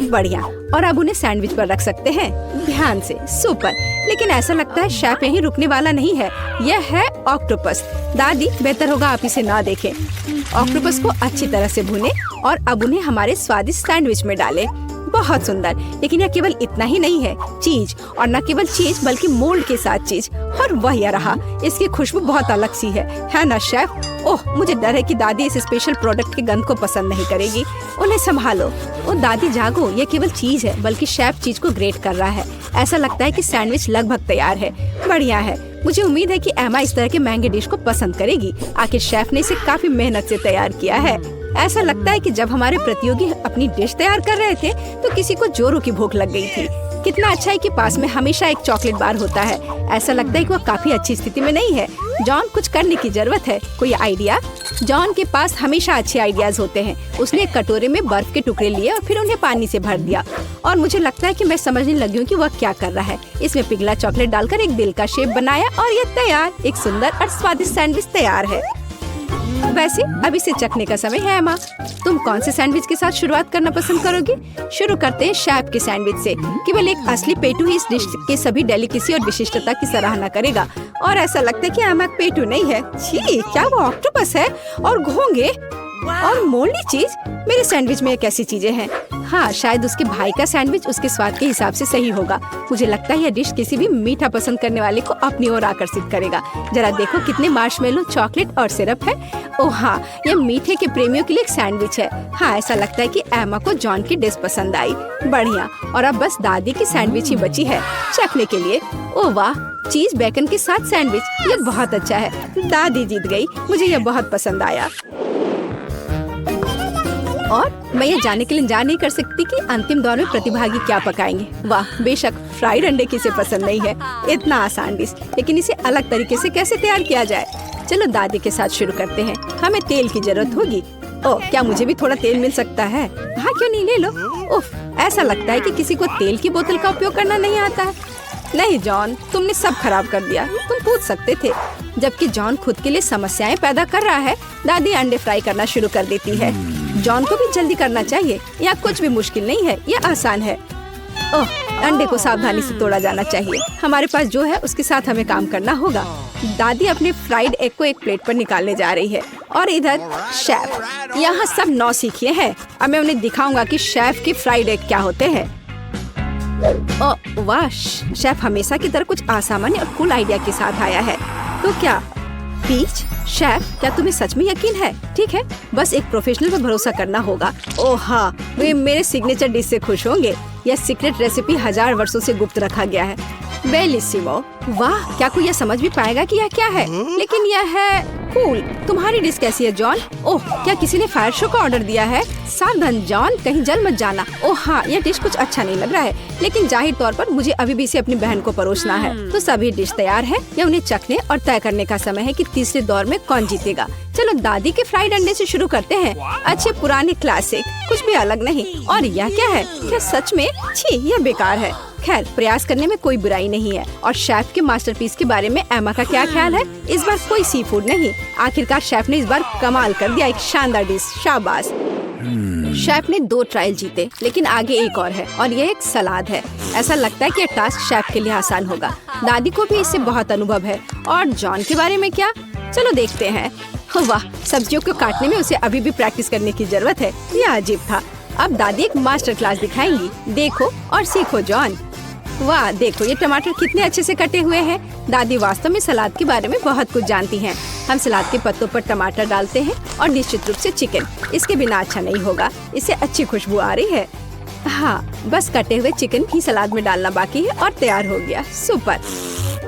बढ़िया। और अब उन्हें सैंडविच पर रख सकते हैं। ध्यान से। सुपर। लेकिन ऐसा लगता है शेफ यहीं रुकने वाला नहीं है। यह है ऑक्टोपस। दादी, बेहतर होगा आप इसे ना देखें। ऑक्टोपस को अच्छी तरह से भुने और अब उन्हें हमारे स्वादिष्ट सैंडविच में डालें। बहुत सुंदर। लेकिन यह केवल इतना ही नहीं है। चीज, और न केवल चीज बल्कि मोल्ड के साथ चीज। और वह यह रहा। इसकी खुशबू बहुत अलग सी है ना शेफ? ओह, मुझे डर है कि दादी इस स्पेशल प्रोडक्ट के गंध को पसंद नहीं करेगी। उन्हें संभालो। ओ दादी जागो, यह केवल चीज है, बल्कि शेफ चीज को ग्रेट कर रहा है। ऐसा लगता है कि सैंडविच लगभग तैयार है। बढ़िया है। मुझे उम्मीद है कि एमा इस तरह के महंगे डिश को पसंद करेगी। आखिर शेफ ने इसे काफी मेहनत से तैयार किया है। ऐसा लगता है कि जब हमारे प्रतियोगी अपनी डिश तैयार कर रहे थे तो किसी को जोरों की भूख लग गई थी। कितना अच्छा है कि पास में हमेशा एक चॉकलेट बार होता है। ऐसा लगता है कि वह काफी अच्छी स्थिति में नहीं है। जॉन, कुछ करने की जरूरत है। कोई आइडिया? जॉन के पास हमेशा अच्छे आइडियाज होते हैं। उसने एक कटोरे में बर्फ के टुकड़े लिए और फिर उन्हें पानी से भर दिया। और मुझे लगता है कि मैं समझने लगी हूँ कि वह क्या कर रहा है। इसमें पिघला चॉकलेट डालकर एक दिल का शेप बनाया और ये तैयार। एक सुंदर और स्वादिष्ट सैंडविच तैयार है। वैसे अब इसे चखने का समय है। एमा, तुम कौन से सैंडविच के साथ शुरुआत करना पसंद करोगे? शुरू करते हैं शेफ के सैंडविच से। केवल एक असली पेटू ही इस डिश के सभी डेलिकेसी और विशिष्टता की सराहना करेगा। और ऐसा लगता है कि एमा पेटू नहीं है। छी, क्या वो ऑक्टोपस है? और घोंघे? और मोल्डी चीज मेरे सैंडविच में कैसी चीजें हैं? हाँ, शायद उसके भाई का सैंडविच उसके स्वाद के हिसाब से सही होगा। मुझे लगता है यह डिश किसी भी मीठा पसंद करने वाले को अपनी ओर आकर्षित करेगा। जरा देखो कितने मार्शमेलो, चॉकलेट और सिरप है। ओह हाँ, यह मीठे के प्रेमियों के लिए एक सैंडविच है। हाँ, ऐसा लगता है कि एमा को जॉन की डिश पसंद आई। बढ़िया। और अब बस दादी की सैंडविच ही बची है चखने के लिए। ओह वाह, चीज बेकन के साथ सैंडविच, ये बहुत अच्छा है। दादी जीत गई, मुझे यह बहुत पसंद आया। और मैं ये जानने के लिए इंतजार नहीं कर सकती कि अंतिम दौर में प्रतिभागी क्या पकाएंगे। वाह, बेशक फ्राइड अंडे किसे पसंद नहीं है। इतना आसान डिश, लेकिन इसे अलग तरीके से कैसे तैयार किया जाए? चलो दादी के साथ शुरू करते हैं। हमें तेल की जरूरत होगी। ओह, क्या मुझे भी थोड़ा तेल मिल सकता है? हाँ, क्यों नहीं, ले लो। उफ, ऐसा लगता है कि किसी को तेल की बोतल का उपयोग करना नहीं आता है। नहीं जॉन, तुमने सब खराब कर दिया। तुम पूछ सकते थे। जबकि जॉन खुद के लिए समस्याएं पैदा कर रहा है, दादी अंडे फ्राई करना शुरू कर देती है। जॉन को भी जल्दी करना चाहिए। यह कुछ भी मुश्किल नहीं है, यह आसान है। ओह, अंडे को सावधानी से तोड़ा जाना चाहिए। हमारे पास जो है उसके साथ हमें काम करना होगा। दादी अपने फ्राइड एग को एक प्लेट पर निकालने जा रही है और इधर शेफ यहाँ सब नौसिखिए हैं। अब मैं उन्हें दिखाऊंगा कि शेफ के फ्राइड एग क्या होते हैं। ओह वाह, शेफ हमेशा की तरह कुछ असामान्य और कूल आइडिया के साथ आया है। तो क्या पीच? शेफ, क्या तुम्हें सच में यकीन है? ठीक है, बस एक प्रोफेशनल पर भरोसा करना होगा। ओह हाँ, वे मेरे सिग्नेचर डिश से खुश होंगे। यह सीक्रेट रेसिपी 1000 वर्षों से गुप्त रखा गया है। बेलिसिमो। वाह, क्या कोई यह समझ भी पाएगा कि यह क्या है? लेकिन यह है कूल। तुम्हारी डिश कैसी है जॉन? ओह, क्या किसी ने फायर शो का ऑर्डर दिया है? सावधान जॉन, कहीं जल मत जाना। ओह हाँ, यह डिश कुछ अच्छा नहीं लग रहा है, लेकिन जाहिर तौर पर मुझे अभी भी इसे अपनी बहन को परोसना है। तो सभी डिश तैयार है। यह उन्हें चखने और तय करने का समय है कि तीसरे दौर में कौन जीतेगा। चलो दादी के फ्राइड अंडे से शुरू करते हैं। अच्छे पुराने क्लासिक, कुछ भी अलग नहीं। और यह क्या है? क्या सच में? छी, यह बेकार है। खैर, प्रयास करने में कोई बुराई नहीं है। और शेफ के मास्टरपीस के बारे में एमा का क्या ख्याल है? इस बार कोई सी फूड नहीं। आखिरकार शेफ ने इस बार कमाल कर दिया, एक शानदार डिश। शाबाश। शेफ ने 2 ट्रायल जीते, लेकिन आगे एक और है और यह एक सलाद है। ऐसा लगता है कि यह टास्क शेफ के लिए आसान होगा। दादी को भी इससे बहुत अनुभव है। और जॉन के बारे में क्या? चलो देखते हैं। वाह, सब्जियों को काटने में उसे अभी भी प्रैक्टिस करने की जरूरत है। यह अजीब था। अब दादी एक मास्टर क्लास दिखाएंगी। देखो और सीखो जॉन। वाह, देखो ये टमाटर कितने अच्छे से कटे हुए हैं। दादी वास्तव में सलाद के बारे में बहुत कुछ जानती हैं। हम सलाद के पत्तों पर टमाटर डालते हैं और निश्चित रूप से चिकन। इसके बिना अच्छा नहीं होगा। इससे अच्छी खुशबू आ रही है। हाँ, बस कटे हुए चिकन ही सलाद में डालना बाकी है और तैयार हो गया। सुपर।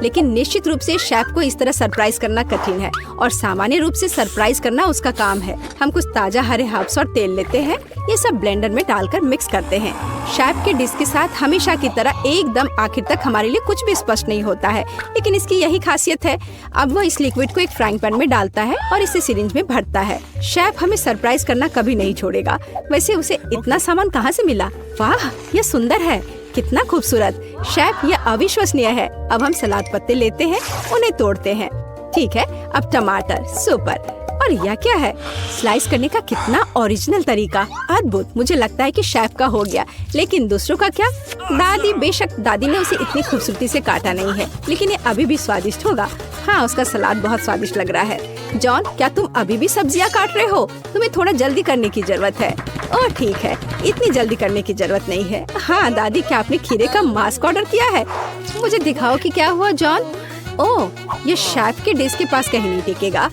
लेकिन निश्चित रूप से शेफ को इस तरह सरप्राइज करना कठिन है और सामान्य रूप से सरप्राइज करना उसका काम है। हम कुछ ताजा हरे हर्ब्स और तेल लेते हैं। ये सब ब्लेंडर में डालकर मिक्स करते हैं। शेफ के डिश के साथ हमेशा की तरह एकदम आखिर तक हमारे लिए कुछ भी स्पष्ट नहीं होता है, लेकिन इसकी यही खासियत है। अब वो इस लिक्विड को एक फ्राइंग पैन में डालता है और इसे सिरिंज में भरता है। शेफ हमें सरप्राइज करना कभी नहीं छोड़ेगा। वैसे उसे इतना सामान कहाँ से मिला? वाह, यह सुंदर है, कितना खूबसूरत। शेफ, यह अविश्वसनीय है। अब हम सलाद पत्ते लेते हैं, उन्हें तोड़ते हैं। ठीक है, अब टमाटर। सुपर। और यह क्या है? स्लाइस करने का कितना ओरिजिनल तरीका। अद्भुत। मुझे लगता है कि शेफ का हो गया, लेकिन दूसरों का क्या? दादी, बेशक दादी ने उसे इतनी खूबसूरती से काटा नहीं है, लेकिन ये अभी भी स्वादिष्ट होगा। हाँ, उसका सलाद बहुत स्वादिष्ट लग रहा है। जॉन, क्या तुम अभी भी सब्जियाँ काट रहे हो? तुम्हें थोड़ा जल्दी करने की जरूरत है। ओह ठीक है, इतनी जल्दी करने की जरूरत नहीं है। हाँ दादी, क्या आपने खीरे का मास्क ऑर्डर किया है? मुझे दिखाओ कि क्या हुआ जॉन। ओह, ये शेफ के डिश के पास कहीं नहीं टिकेगा।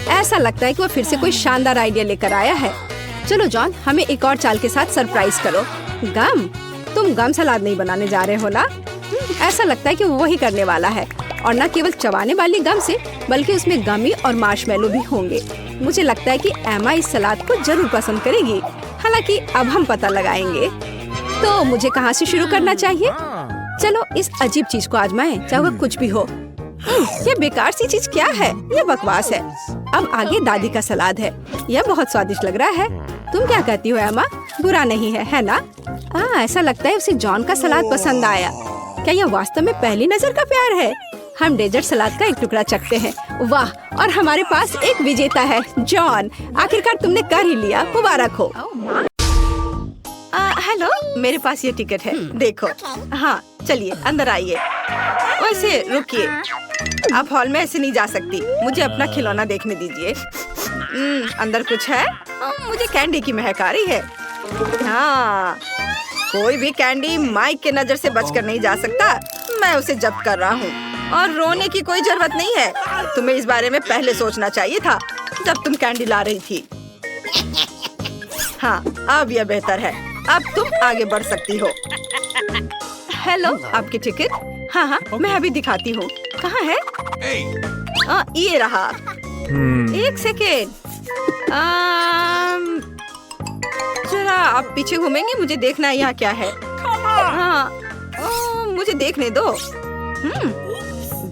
ऐसा लगता है कि वो फिर से कोई शानदार आइडिया लेकर आया है। चलो जॉन, हमें एक और चाल के साथ सरप्राइज करो। गम? तुम गम सलाद नहीं बनाने जा रहे हो ना? ऐसा लगता है कि वो वही करने वाला है। और न केवल चबाने वाली गम से, बल्कि उसमें गमी और मार्शमेलो भी होंगे। मुझे लगता है कि एमा इस सलाद को जरूर पसंद करेगी। हालांकि अब हम पता लगाएंगे। तो मुझे कहाँ से शुरू करना चाहिए? चलो इस अजीब चीज को आजमाएं, चाहे वो कुछ भी हो। ये बेकार सी चीज क्या है? ये बकवास है। अब आगे दादी का सलाद है। यह बहुत स्वादिष्ट लग रहा है। तुम क्या कहती हो एमा? बुरा नहीं है ना? ऐसा लगता है उसे जॉन का सलाद पसंद आया। क्या यह वास्तव में पहली नजर का प्यार है? हम डेजर्ट सलाद का एक टुकड़ा चखते हैं। वाह, और हमारे पास एक विजेता है। जॉन, आखिरकार तुमने कर ही लिया। मुबारक हो। हेलो, मेरे पास ये टिकट है, देखो। हाँ चलिए अंदर आइए। वैसे रुकिए, आप हॉल में ऐसे नहीं जा सकती। मुझे अपना खिलौना देखने दीजिए। अंदर कुछ है? मुझे कैंडी की महक आ रही है। हाँ, कोई भी कैंडी माइक के नजर से बचकर नहीं जा सकता। मैं उसे जब्त कर रहा हूँ और रोने की कोई जरूरत नहीं है। तुम्हें इस बारे में पहले सोचना चाहिए था जब तुम कैंडी ला रही थी। हाँ, अब यह बेहतर है। अब तुम आगे बढ़ सकती हो। हेलो, आपकी टिकट? हाँ हाँ, मैं अभी दिखाती हूँ। कहाँ है? ये रहा। एक सेकेंड, जरा आप पीछे घूमेंगे? मुझे देखना है यहाँ क्या है। हाँ, मुझे देखने दो।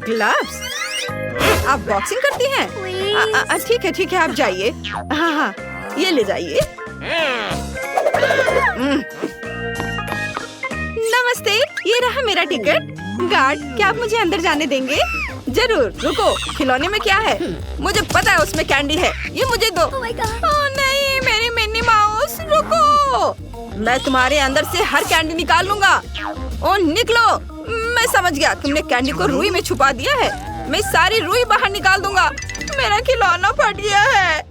ग्लव्स? आप बॉक्सिंग करती हैं? ठीक है, आप जाइए। हाँ हाँ, ये ले जाइए। नमस्ते, ये रहा मेरा टिकट। गार्ड, क्या आप मुझे अंदर जाने देंगे? जरूर। रुको, खिलौने में क्या है? मुझे पता है उसमें कैंडी है। ये मुझे दो। ओह नहीं, मेरी मिनी माउस, रुको। मैं तुम्हारे अंदर से हर कैंडी निकाल लूंगा। ओह निकलो। मैं समझ गया, तुमने कैंडी को रुई में छुपा दिया है। मैं सारी रुई बाहर निकाल दूंगा। मेरा खिलौना फट गया है।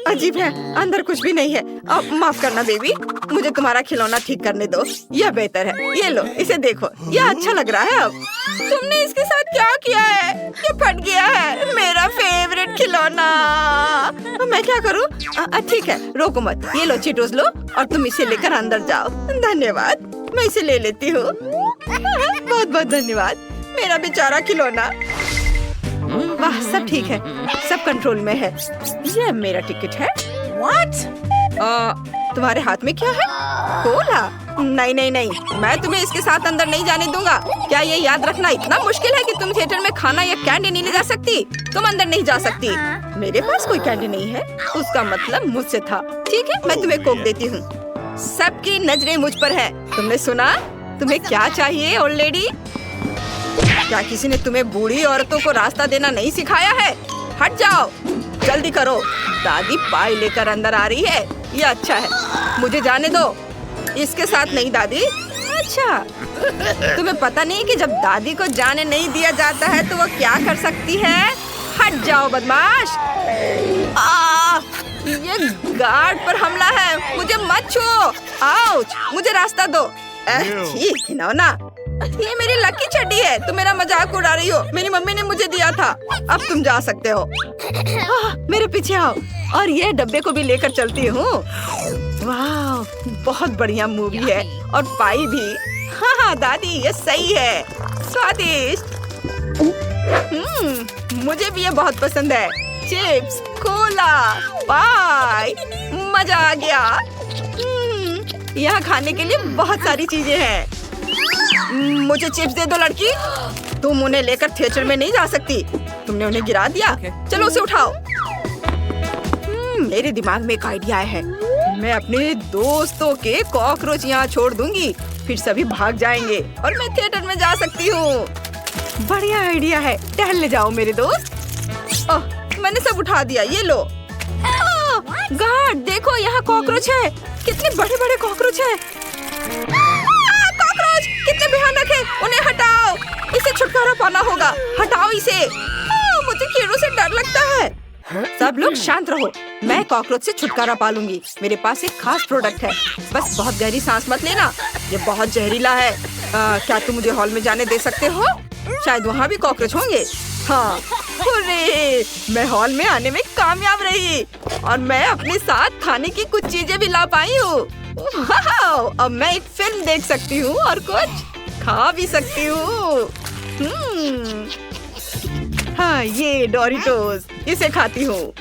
अजीब है, अंदर कुछ भी नहीं है। माफ करना बेबी, मुझे तुम्हारा खिलौना ठीक करने दो। यह बेहतर है। ये लो, इसे देखो, यह अच्छा लग रहा है। अब तुमने इसके साथ क्या किया है? ये फट गया है, मेरा फेवरेट खिलौना। मैं क्या करूँ? ठीक है, रोको मत। ये लो चीटोस लो और तुम इसे लेकर अंदर जाओ। धन्यवाद, मैं इसे ले लेती हूँ। बहुत बहुत धन्यवाद, मेरा बेचारा खिलौना। वाह, सब ठीक है, सब कंट्रोल में है। ये मेरा टिकट है। What? तुम्हारे हाथ में क्या है? कोला? नहीं, मैं तुम्हें इसके साथ अंदर नहीं जाने दूंगा। क्या ये याद रखना इतना मुश्किल है कि तुम थिएटर में खाना या कैंडी नहीं ले जा सकती? तुम अंदर नहीं जा सकती। मेरे पास कोई कैंडी नहीं है, उसका मतलब मुझसे था। ठीक है, मैं तुम्हें कोक देती हूँ। सबकी नजरें मुझ पर है। तुमने सुना? तुम्हें क्या चाहिए ओल्ड लेडी? क्या किसी ने तुम्हें बूढ़ी औरतों को रास्ता देना नहीं सिखाया है? हट जाओ, जल्दी करो। दादी पाई लेकर अंदर आ रही है। ये अच्छा है, मुझे जाने दो। इसके साथ नहीं दादी। अच्छा, तुम्हें पता नहीं कि जब दादी को जाने नहीं दिया जाता है तो वो क्या कर सकती है? हट जाओ बदमाश। ये गार्ड पर हमला है, मुझे मत छुओ। आउच, मुझे रास्ता दो। ठीक है ना, ये मेरी लकी चड्डी है। तुम मेरा मजाक उड़ा रही हो। मेरी मम्मी ने मुझे दिया था। अब तुम जा सकते हो। मेरे पीछे आओ और ये डब्बे को भी लेकर चलती हूँ। वाह, बहुत बढ़िया मूवी है और पाई भी। हाँ दादी, ये सही है, स्वादिष्ट। मुझे भी ये बहुत पसंद है। चिप्स, कोला, पाई, मजा आ गया। यहाँ खाने के लिए बहुत सारी चीजें हैं। मुझे चिप्स दे दो लड़की। तुम उन्हें लेकर थिएटर में नहीं जा सकती। तुमने उन्हें गिरा दिया। चलो उसे उठाओ। मेरे दिमाग में एक आइडिया है। मैं अपने दोस्तों के कॉकरोच यहाँ छोड़ दूंगी, फिर सभी भाग जाएंगे और मैं थिएटर में जा सकती हूँ। बढ़िया आइडिया है। टहलने जाओ मेरे दोस्त। ओह, मैंने सब उठा दिया। ये लो। गार्ड, देखो यहाँ कॉकरोच है। कितने बड़े बड़े कॉकरोच है। कॉकरोच कितने भयानक है। उन्हें हटाओ, इसे छुटकारा पाना होगा। हटाओ इसे। मुझे कीड़ों से डर लगता है। सब लोग शांत रहो, मैं कॉकरोच से छुटकारा पा लूंगी। मेरे पास एक खास प्रोडक्ट है। बस बहुत गहरी सांस मत लेना, ये बहुत जहरीला है। क्या तुम मुझे हॉल में जाने दे सकते हो? शायद वहाँ भी कॉकरोच होंगे। हाँ, हुर्रे, मैं हॉल में आने में कामयाब रही और मैं अपने साथ खाने की कुछ चीजें भी ला पाई हूँ। अब मैं एक फिल्म देख सकती हूँ और कुछ खा भी सकती हूँ। हाँ, ये डोरिटोस, इसे खाती हूँ।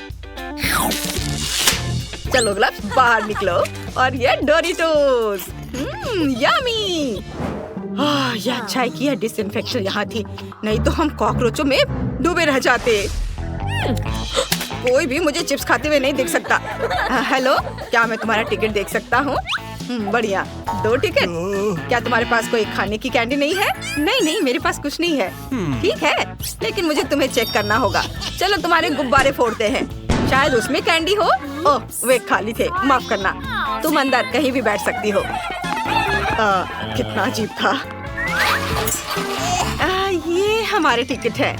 चलो ग्लव्स, बाहर निकलो और ये डोरिटोस। यम्मी। यह अच्छा है कि यह डिसइंफेक्टर यहाँ थी, नहीं तो हम कॉकरोचों में डूबे रह जाते। कोई भी मुझे चिप्स खाते हुए नहीं देख सकता। हेलो, क्या मैं तुम्हारा टिकट देख सकता हूँ? बढ़िया, 2 टिकट। क्या तुम्हारे पास कोई खाने की कैंडी नहीं है? नहीं, मेरे पास कुछ नहीं है। ठीक है, लेकिन मुझे तुम्हें चेक करना होगा। चलो तुम्हारे गुब्बारे फोड़ते हैं, शायद उसमें कैंडी हो। ओह, वे खाली थे, माफ करना। तुम अंदर कहीं भी बैठ सकती हो। कितना अजीब था। ये हमारे टिकट है।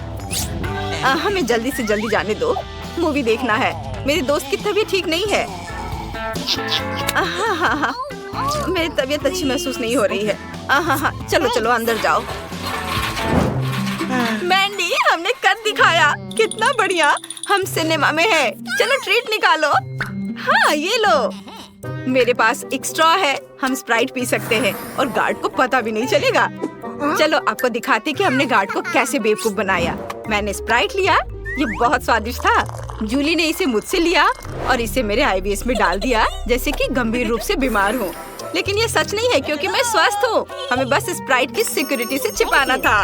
हमें जल्दी से जल्दी जाने दो, मूवी देखना है। मेरी दोस्त की तबीयत ठीक नहीं है। हाँ हाँ हाँ, मेरी तबीयत अच्छी महसूस नहीं हो रही है। हाँ हाँ, चलो चलो अंदर जाओ। मैंडी, हमने कर दिखाया, कितना बढ़िया। हम सिनेमा में है। चलो ट्रीट निकालो। हाँ ये लो, मेरे पास एक स्ट्रॉ है, हम स्प्राइट पी सकते हैं और गार्ड को पता भी नहीं चलेगा। चलो आपको दिखाते कि हमने गार्ड को कैसे बेवकूफ बनाया। मैंने स्प्राइट लिया, ये बहुत स्वादिष्ट था। जूली ने इसे मुझसे लिया और इसे मेरे आईवीएस में डाल दिया, जैसे कि गंभीर रूप से बीमार हूँ। लेकिन ये सच नहीं है क्योंकि मैं स्वस्थ हूँ। हमें बस स्प्राइट की सिक्योरिटी से छिपाना था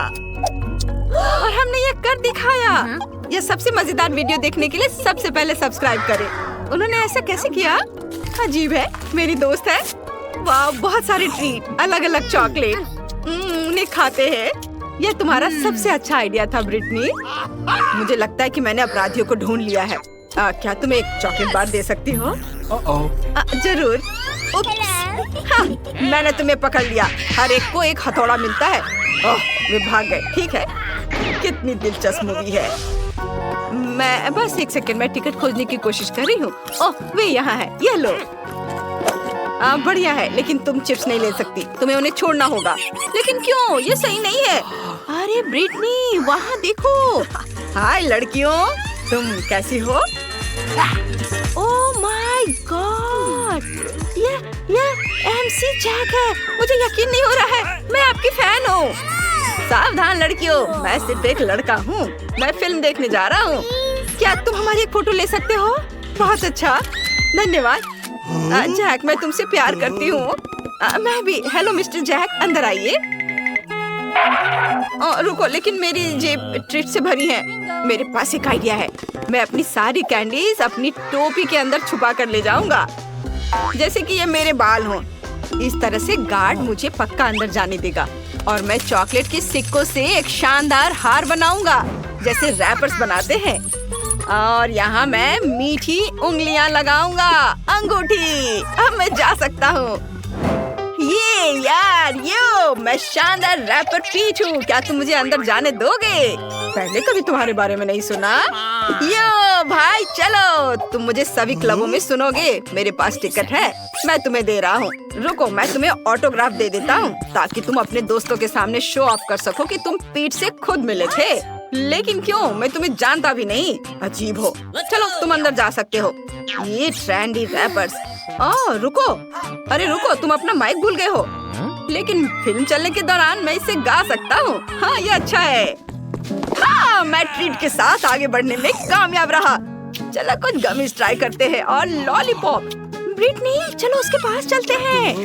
और हमने ये कर दिखाया। यह सबसे मजेदार वीडियो देखने के लिए सबसे पहले सब्सक्राइब करें। उन्होंने ऐसा कैसे किया? अजीब है, मेरी दोस्त है। वाह, बहुत सारे ट्रीट, अलग अलग चॉकलेट, उन्हें खाते हैं। यह तुम्हारा सबसे अच्छा आइडिया था ब्रिटनी। मुझे लगता है कि मैंने अपराधियों को ढूंढ लिया है। क्या तुम एक चॉकलेट बार दे सकती हो? जरूर। हाँ, मैंने तुम्हें पकड़ लिया। हर एक को एक हथौड़ा मिलता है। ओह, वे भाग गए। ठीक है, कितनी दिलचस्प मूवी है। मैं बस एक सेकंड में टिकट खोजने की कोशिश कर रही हूँ। ओह, वे यहाँ है, ये लो। बढ़िया है, लेकिन तुम चिप्स नहीं ले सकती, तुम्हें उन्हें छोड़ना होगा। लेकिन क्यों? ये सही नहीं है। अरे ब्रिटनी, वहाँ देखो। हाय लड़कियों, तुम कैसी हो? ओह माय गॉड, ये एमसी जैक है। मुझे यकीन नहीं हो रहा है, मैं आपकी फैन हूँ। सावधान लड़कियों, मैं सिर्फ एक लड़का हूँ। मैं फिल्म देखने जा रहा हूँ। क्या तुम हमारी एक फोटो ले सकते हो? बहुत अच्छा, धन्यवाद। जैक, मैं तुमसे प्यार करती हूँ। मैं भी। हेलो मिस्टर जैक, अंदर आइए। रुको, लेकिन मेरी जेब ट्रीट से भरी है। मेरे पास एक आइडिया है। मैं अपनी सारी कैंडीज अपनी टोपी के अंदर छुपा कर ले जाऊंगा, जैसे कि ये मेरे बाल हों। इस तरह से गार्ड मुझे पक्का अंदर जाने देगा और मैं चॉकलेट के सिक्कों से एक शानदार हार बनाऊंगा, जैसे रैपर्स बनाते हैं। और यहाँ मैं मीठी उंगलियां लगाऊंगा, अंगूठी। अब मैं जा सकता हूँ। ये यार, मैं शानदार रैपर पीच हूँ। क्या तुम मुझे अंदर जाने दोगे? पहले कभी तुम्हारे बारे में नहीं सुना। यो भाई, चलो, तुम मुझे सभी क्लबों में सुनोगे। मेरे पास टिकट है, मैं तुम्हें दे रहा हूँ। रुको, मैं तुम्हें ऑटोग्राफ दे देता हूँ ताकि तुम अपने दोस्तों के सामने शो ऑफ कर सको कि तुम पीठ से खुद मिले थे। लेकिन क्यों? मैं तुम्हें जानता भी नहीं। अजीब हो। चलो, तुम अंदर जा सकते हो। ये ट्रेंडी रैपर्स। रुको, अरे रुको, तुम अपना माइक भूल गए हो। लेकिन फिल्म चलने के दौरान मैं इसे गा सकता हूँ। हाँ, ये अच्छा है। हाँ, मैं ट्रीट के साथ आगे बढ़ने में कामयाब रहा। चलो कुछ गमीज ट्राई करते हैं और लॉलीपॉप। ब्रिटनी, चलो उसके पास चलते हैं।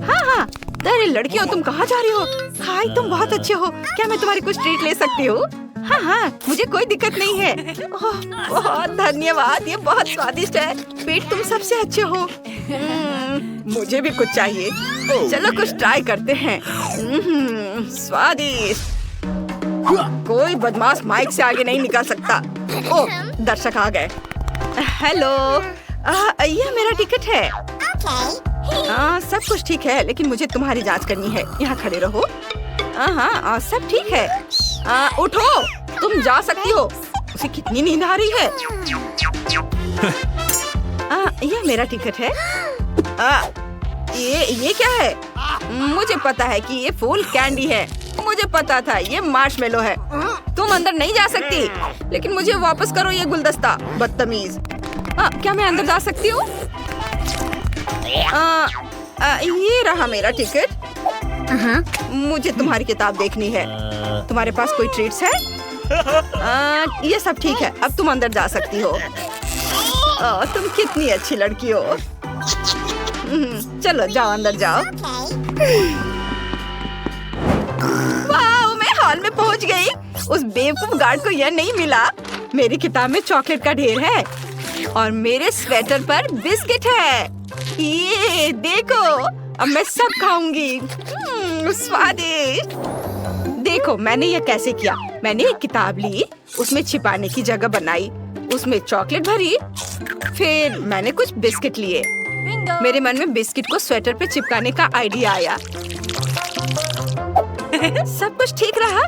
हाँ, अरे लड़कियों, तुम कहाँ जा रही हो? हाय, तुम बहुत अच्छे हो। क्या मैं तुम्हारी कुछ ट्रीट ले सकती हूँ? हाँ, मुझे कोई दिक्कत नहीं है। बहुत धन्यवाद, ये बहुत स्वादिष्ट है। पेट, तुम सबसे अच्छे हो। मुझे भी कुछ चाहिए। चलो कुछ ट्राई करते हैं। स्वादिष्ट। कोई बदमाश माइक से आगे नहीं निकल सकता। ओह, दर्शक आ गए। हेलो, यह मेरा टिकट है। सब कुछ ठीक है, लेकिन मुझे तुम्हारी जांच करनी है। यहाँ खड़े रहो। हाँ, सब ठीक है। उठो, तुम जा सकती हो। उसे कितनी नींद आ रही है। यह मेरा टिकट है। ये क्या है? मुझे पता है कि ये फूल कैंडी है। मुझे पता था ये मार्शमेलो है। तुम अंदर नहीं जा सकती। लेकिन मुझे वापस करो ये गुलदस्ता, बदतमीज। क्या मैं अंदर जा सकती हूँ? ये रहा मेरा टिकट। मुझे तुम्हारी किताब देखनी है। तुम्हारे पास कोई ट्रीट्स है? ये सब ठीक है, अब तुम अंदर जा सकती हो। तुम कितनी अच्छी लड़की हो। चलो जाओ, अंदर जाओ। वाह, मैं हॉल में पहुंच गई। उस बेवकूफ गार्ड को यह नहीं मिला। मेरी किताब में चॉकलेट का ढेर है और मेरे स्वेटर पर बिस्किट है। ये देखो, अब मैं सब खाऊंगी। स्वादिष्ट। देखो, मैंने ये कैसे किया। मैंने एक किताब ली, उसमें छिपाने की जगह बनाई, उसमें चॉकलेट भरी, फिर मैंने कुछ बिस्किट लिए। मेरे मन में बिस्किट को स्वेटर पे चिपकाने का आइडिया आया। सब कुछ ठीक रहा।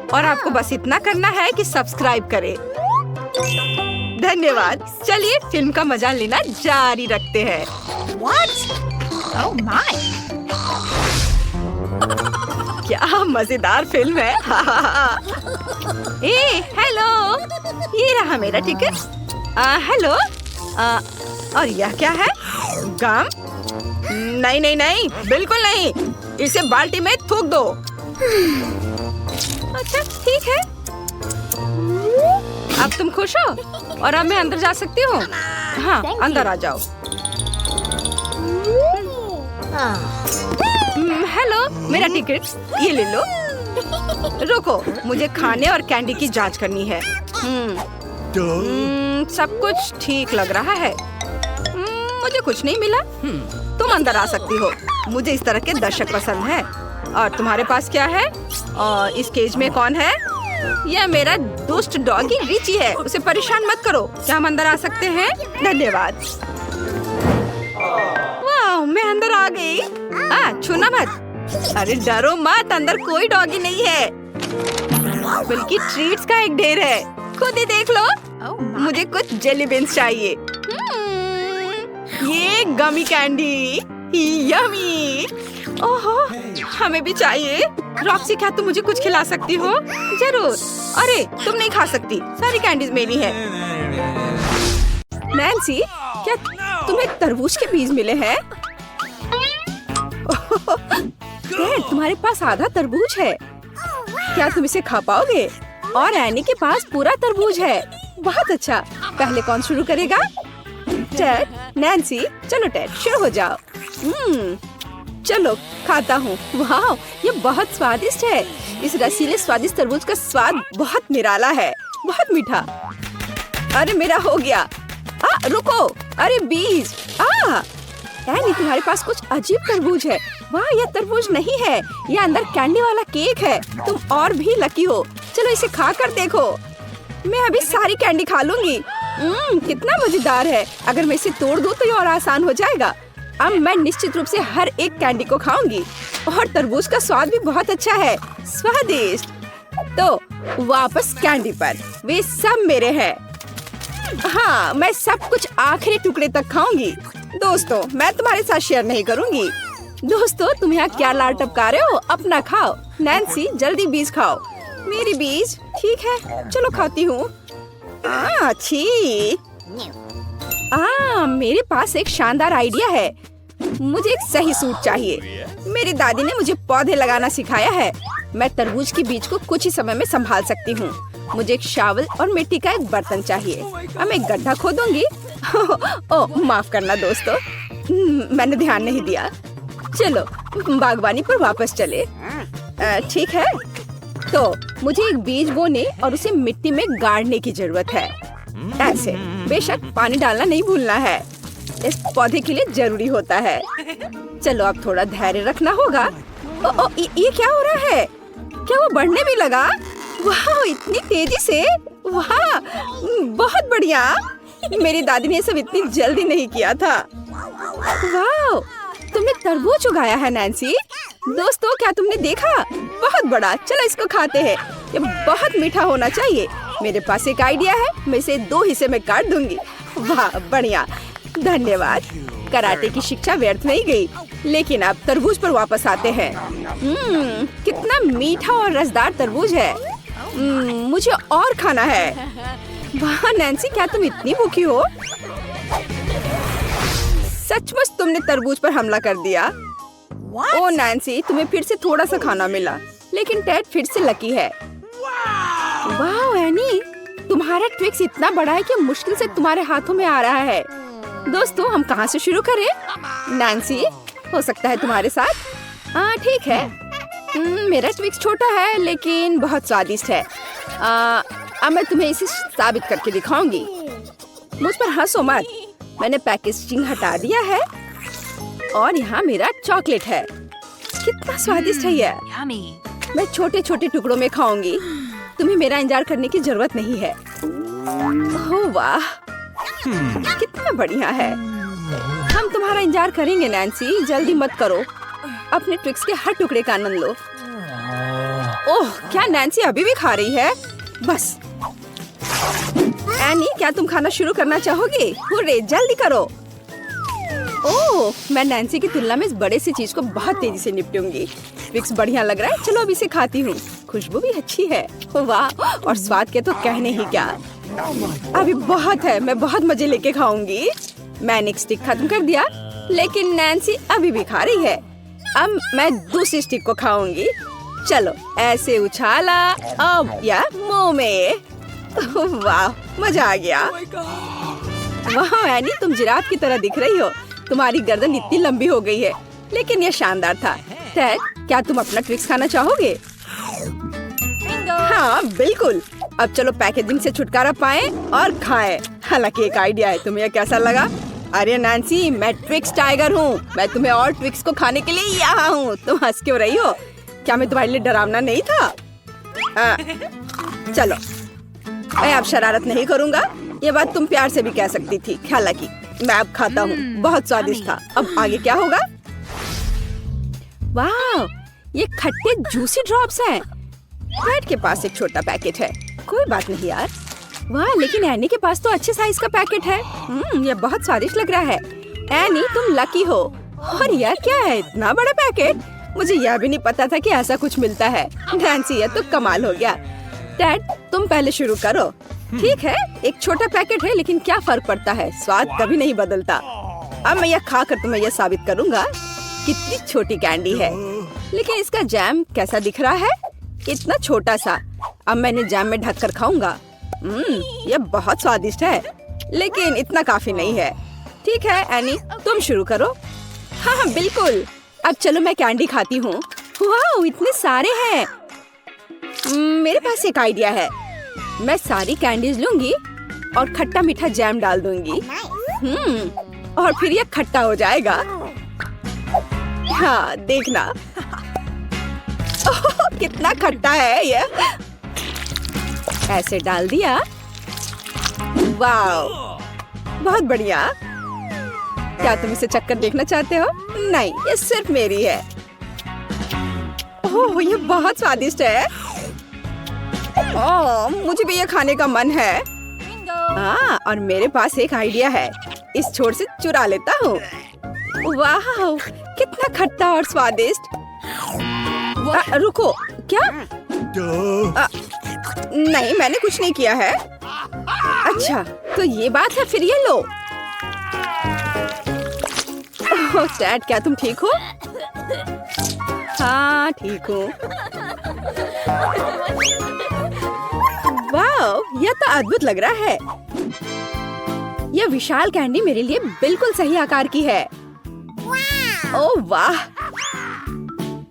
और आपको बस इतना करना है कि सब्सक्राइब करें। धन्यवाद। चलिए फिल्म का मजा लेना जारी रखते हैं। Oh my! क्या मजेदार फिल्म है। ए, हेलो, ये रहा मेरा टिकट। हेलो, और यह क्या है? गम? नहीं नहीं नहीं, बिल्कुल नहीं। इसे बाल्टी में थूक दो। अच्छा ठीक है। अब तुम खुश हो और अब मैं अंदर जा सकती हूँ? हाँ, अंदर आ जाओ। हेलो, मेरा टिकट, ये ले लो। रुको, मुझे खाने और कैंडी की जांच करनी है। सब कुछ ठीक लग रहा है। मुझे कुछ नहीं मिला। तुम अंदर आ सकती हो। मुझे इस तरह के दर्शक पसंद है। और तुम्हारे पास क्या है? और इस केज में कौन है? यह मेरा दुष्ट डॉगी रिची है। उसे परेशान मत करो। क्या हम अंदर आ सकते हैं? धन्यवाद। वाह, मैं अंदर आ गई। छूना मत। अरे डरो मत, अंदर कोई डॉगी नहीं है, बल्कि ट्रीट्स का एक ढेर है। खुद ही देख लो। मुझे कुछ जेली बीन्स चाहिए। ये गमी कैंडी, यम्मी। ओहो, हमें भी चाहिए। रॉक्सी, क्या तुम मुझे कुछ खिला सकती हो? जरूर। अरे तुम नहीं खा सकती, सारी कैंडीज मेरी है। नैन्सी, क्या तुम्हें तरबूज के बीज मिले हैं? डैड, तुम्हारे पास आधा तरबूज है। क्या तुम इसे खा पाओगे? और एनी के पास पूरा तरबूज है। बहुत अच्छा। पहले कौन शुरू करेगा? Ted, Nancy. चलो टेड, शुरू हो जाओ। चलो खाता हूँ। वाह, ये बहुत स्वादिष्ट है। इस रसीले स्वादिष्ट तरबूज का स्वाद बहुत निराला है, बहुत मीठा। अरे मेरा हो गया। रुको, अरे बीज। एनी, तुम्हारे पास कुछ अजीब तरबूज है। वाह, यह तरबूज नहीं है, यह अंदर कैंडी वाला केक है। तुम और भी लकी हो। चलो इसे खा कर देखो। मैं अभी सारी कैंडी खा लूंगी। कितना मजेदार है। अगर मैं इसे तोड़ दूं तो ये और आसान हो जाएगा। अब मैं निश्चित रूप से हर एक कैंडी को खाऊंगी। और तरबूज का स्वाद भी बहुत अच्छा है, स्वादिष्ट। तो वापस कैंडी पर। वे सब मेरे हैं। हाँ, मैं सब कुछ आखिरी टुकड़े तक खाऊंगी। दोस्तों, मैं तुम्हारे साथ शेयर नहीं करूंगी। दोस्तों, तुम यहाँ क्या लार टपका रहे हो? अपना खाओ। नैन्सी, जल्दी बीज खाओ। मेरी बीज? ठीक है, चलो खाती हूँ। अच्छी। मेरे पास एक शानदार आइडिया है। मुझे एक सही सूट चाहिए। मेरी दादी ने मुझे पौधे लगाना सिखाया है। मैं तरबूज की बीज को कुछ ही समय में संभाल सकती हूँ। मुझे एक शावल और मिट्टी का एक बर्तन चाहिए। अब मैं एक गड्ढा खोदूंगी। ओह, माफ करना दोस्तों, मैंने ध्यान नहीं दिया। चलो बागवानी पर वापस चले। ठीक है, तो मुझे एक बीज बोने और उसे मिट्टी में गाड़ने की जरूरत है। ऐसे, बेशक पानी डालना नहीं भूलना है। इस पौधे के लिए जरूरी होता है। चलो अब थोड़ा धैर्य रखना होगा। ये क्या हो रहा है? क्या वो बढ़ने भी लगा? वाह, इतनी तेजी से। वाह, बहुत बढ़िया। मेरी दादी ने सब इतनी जल्दी नहीं किया था। वाह, तुमने तरबूज उगाया है नैन्सी। दोस्तों, क्या तुमने देखा? बहुत बड़ा। चलो इसको खाते हैं। ये बहुत मीठा होना चाहिए। मेरे पास एक आइडिया है, मैं इसे 2 हिस्से में काट दूंगी। वाह, बढ़िया, धन्यवाद। कराटे की शिक्षा व्यर्थ नहीं गई। लेकिन अब तरबूज पर वापस आते हैं। कितना मीठा और रसदार तरबूज है। मुझे और खाना है। वाह नैन्सी, क्या तुम इतनी भूखी हो? सचमुच तुमने तरबूज पर हमला कर दिया। ओ नैन्सी, तुम्हें फिर से थोड़ा सा खाना मिला, लेकिन टेड फिर से लकी है। वाह एनी, तुम्हारा ट्विक्स इतना बड़ा है कि मुश्किल से तुम्हारे हाथों में आ रहा है। दोस्तों, हम कहाँ से शुरू करें? नैन्सी, हो सकता है तुम्हारे साथ। ठीक है। मेरा ट्विक्स छोटा है लेकिन बहुत स्वादिष्ट है। अब मैं तुम्हें इसे साबित करके दिखाऊंगी। मुझ पर हंसो मत। मैंने पैकेजिंग हटा दिया है और यहाँ मेरा चॉकलेट है। कितना स्वादिष्ट है यह। मैं छोटे छोटे टुकड़ों में खाऊंगी। तुम्हें मेरा इंतजार करने की जरूरत नहीं है। ओह वाह, कितना बढ़िया है। हम तुम्हारा इंतजार करेंगे नैन्सी, जल्दी मत करो। अपने ट्विक्स के हर टुकड़े का आनंद लो। ओह, क्या नैन्सी अभी भी खा रही है? बस एनी, क्या तुम खाना शुरू करना चाहोगे? हुर्रे, जल्दी करो। ओह, मैं नैन्सी की तुलना में इस बड़े सी चीज को बहुत तेजी से निपटूंगी। ट्विक्स बढ़िया लग रहा है, चलो अब इसे खाती हूँ। खुशबू भी अच्छी है, वाह, और स्वाद के तो कहने ही क्या। अभी बहुत है, मैं बहुत मजे लेके खाऊंगी। मैंने एक स्टिक खत्म कर दिया, लेकिन नैन्सी अभी भी खा रही है। अब मैं दूसरी स्टिक को खाऊंगी। चलो ऐसे उछाला, अब या मुंह में। वाह, मजा आ गया। वाह एनी, तुम जिराफ की तरह दिख रही हो। तुम्हारी गर्दन इतनी लंबी हो गई है, लेकिन यह शानदार था। टेड, क्या तुम अपना ट्विक्स खाना चाहोगे? हाँ बिल्कुल। अब चलो पैकेजिंग से छुटकारा पाएं और खाएं। हालांकि एक आइडिया है, तुम्हें कैसा लगा? अरे नैन्सी, मैं ट्विक्स टाइगर हूँ। मैं तुम्हें और ट्विक्स को खाने के लिए यहाँ हूँ। तुम हंस क्यों रही हो? क्या मैं तुम्हारे लिए डरावना नहीं था? चलो, मैं अब शरारत नहीं करूँगा। ये बात तुम प्यार से भी कह सकती थी। हालांकि मैं अब खाता हूँ, बहुत स्वादिष्ट था। अब आगे क्या होगा? वाह, ये खट्टे जूसी ड्रॉप्स हैं। टेड के पास एक छोटा पैकेट है। कोई बात नहीं यार। वाह, लेकिन एनी के पास तो अच्छे साइज का पैकेट है। ये बहुत स्वादिष्ट लग रहा है। एनी, तुम लकी हो। और यह क्या है, इतना बड़ा पैकेट? मुझे यह भी नहीं पता था कि ऐसा कुछ मिलता है। नैन्सी, ये तो कमाल हो गया। टेड, तुम पहले शुरू करो। ठीक है, एक छोटा पैकेट है, लेकिन क्या फर्क पड़ता है, स्वाद कभी नहीं बदलता। अब मैं यह खाकर तुम्हें यह साबित करूंगा कितनी छोटी कैंडी है। लेकिन इसका जैम कैसा दिख रहा है, इतना छोटा सा। अब मैंने जैम में ढककर खाऊंगा। यह बहुत स्वादिष्ट है, लेकिन इतना काफी नहीं है। ठीक है एनी, तुम शुरू करो। हाँ बिल्कुल। अब चलो मैं कैंडी खाती हूँ। वाह, इतने सारे हैं। मेरे पास एक आइडिया है। मैं सारी कैंडीज लूंगी और खट्टा मीठा जैम डाल दूंगी। और फिर यह खट्टा हो जाएगा। हाँ देखना। ओह, कितना खट्टा है यह। ऐसे डाल दिया। वाह, बहुत बढ़िया। क्या तुम इसे चक्कर देखना चाहते हो? नहीं, ये सिर्फ मेरी है। ओह, ये बहुत स्वादिष्ट है। ओह, मुझे भी ये खाने का मन है। हाँ, और मेरे पास एक आइडिया है। इस छोर से चुरा लेता हूँ। वाह, कितना खट्टा और स्वादिष्ट। रुको, क्या? नहीं, मैंने कुछ नहीं किया है। अच्छा, तो ये बात है, फिर ये लो। ओह टेड, क्या तुम ठीक हो? हाँ ठीक हूँ। वाह, यह तो अद्भुत लग रहा है। यह विशाल कैंडी मेरे लिए बिल्कुल सही आकार की है। ओह वाह।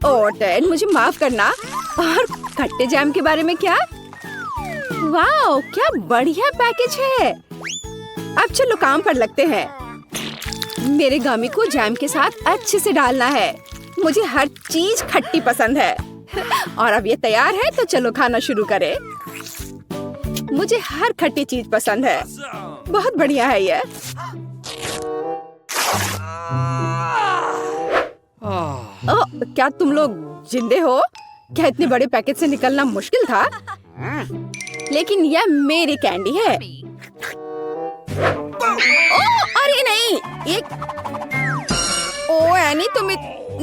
ओह टेड, मुझे माफ करना। और खट्टे जैम के बारे में क्या? वाह, क्या बढ़िया पैकेज है। अब चलो काम पर लगते हैं। मेरे गमी को जैम के साथ अच्छे से डालना है। मुझे हर चीज खट्टी पसंद है। और अब ये तैयार है, तो चलो खाना शुरू करें। मुझे हर खट्टी चीज पसंद है। बहुत बढ़िया है ये। ओह, क्या तुम लोग जिंदे हो? क्या इतने बड़े पैकेट से निकलना मुश्किल था? लेकिन यह मेरी कैंडी है। ओह, अरे नहीं, ये। ओह एनी,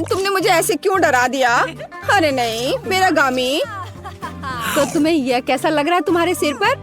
तुमने मुझे ऐसे क्यों डरा दिया? अरे नहीं, मेरा गामी। तो तुम्हें यह कैसा लग रहा है तुम्हारे सिर पर?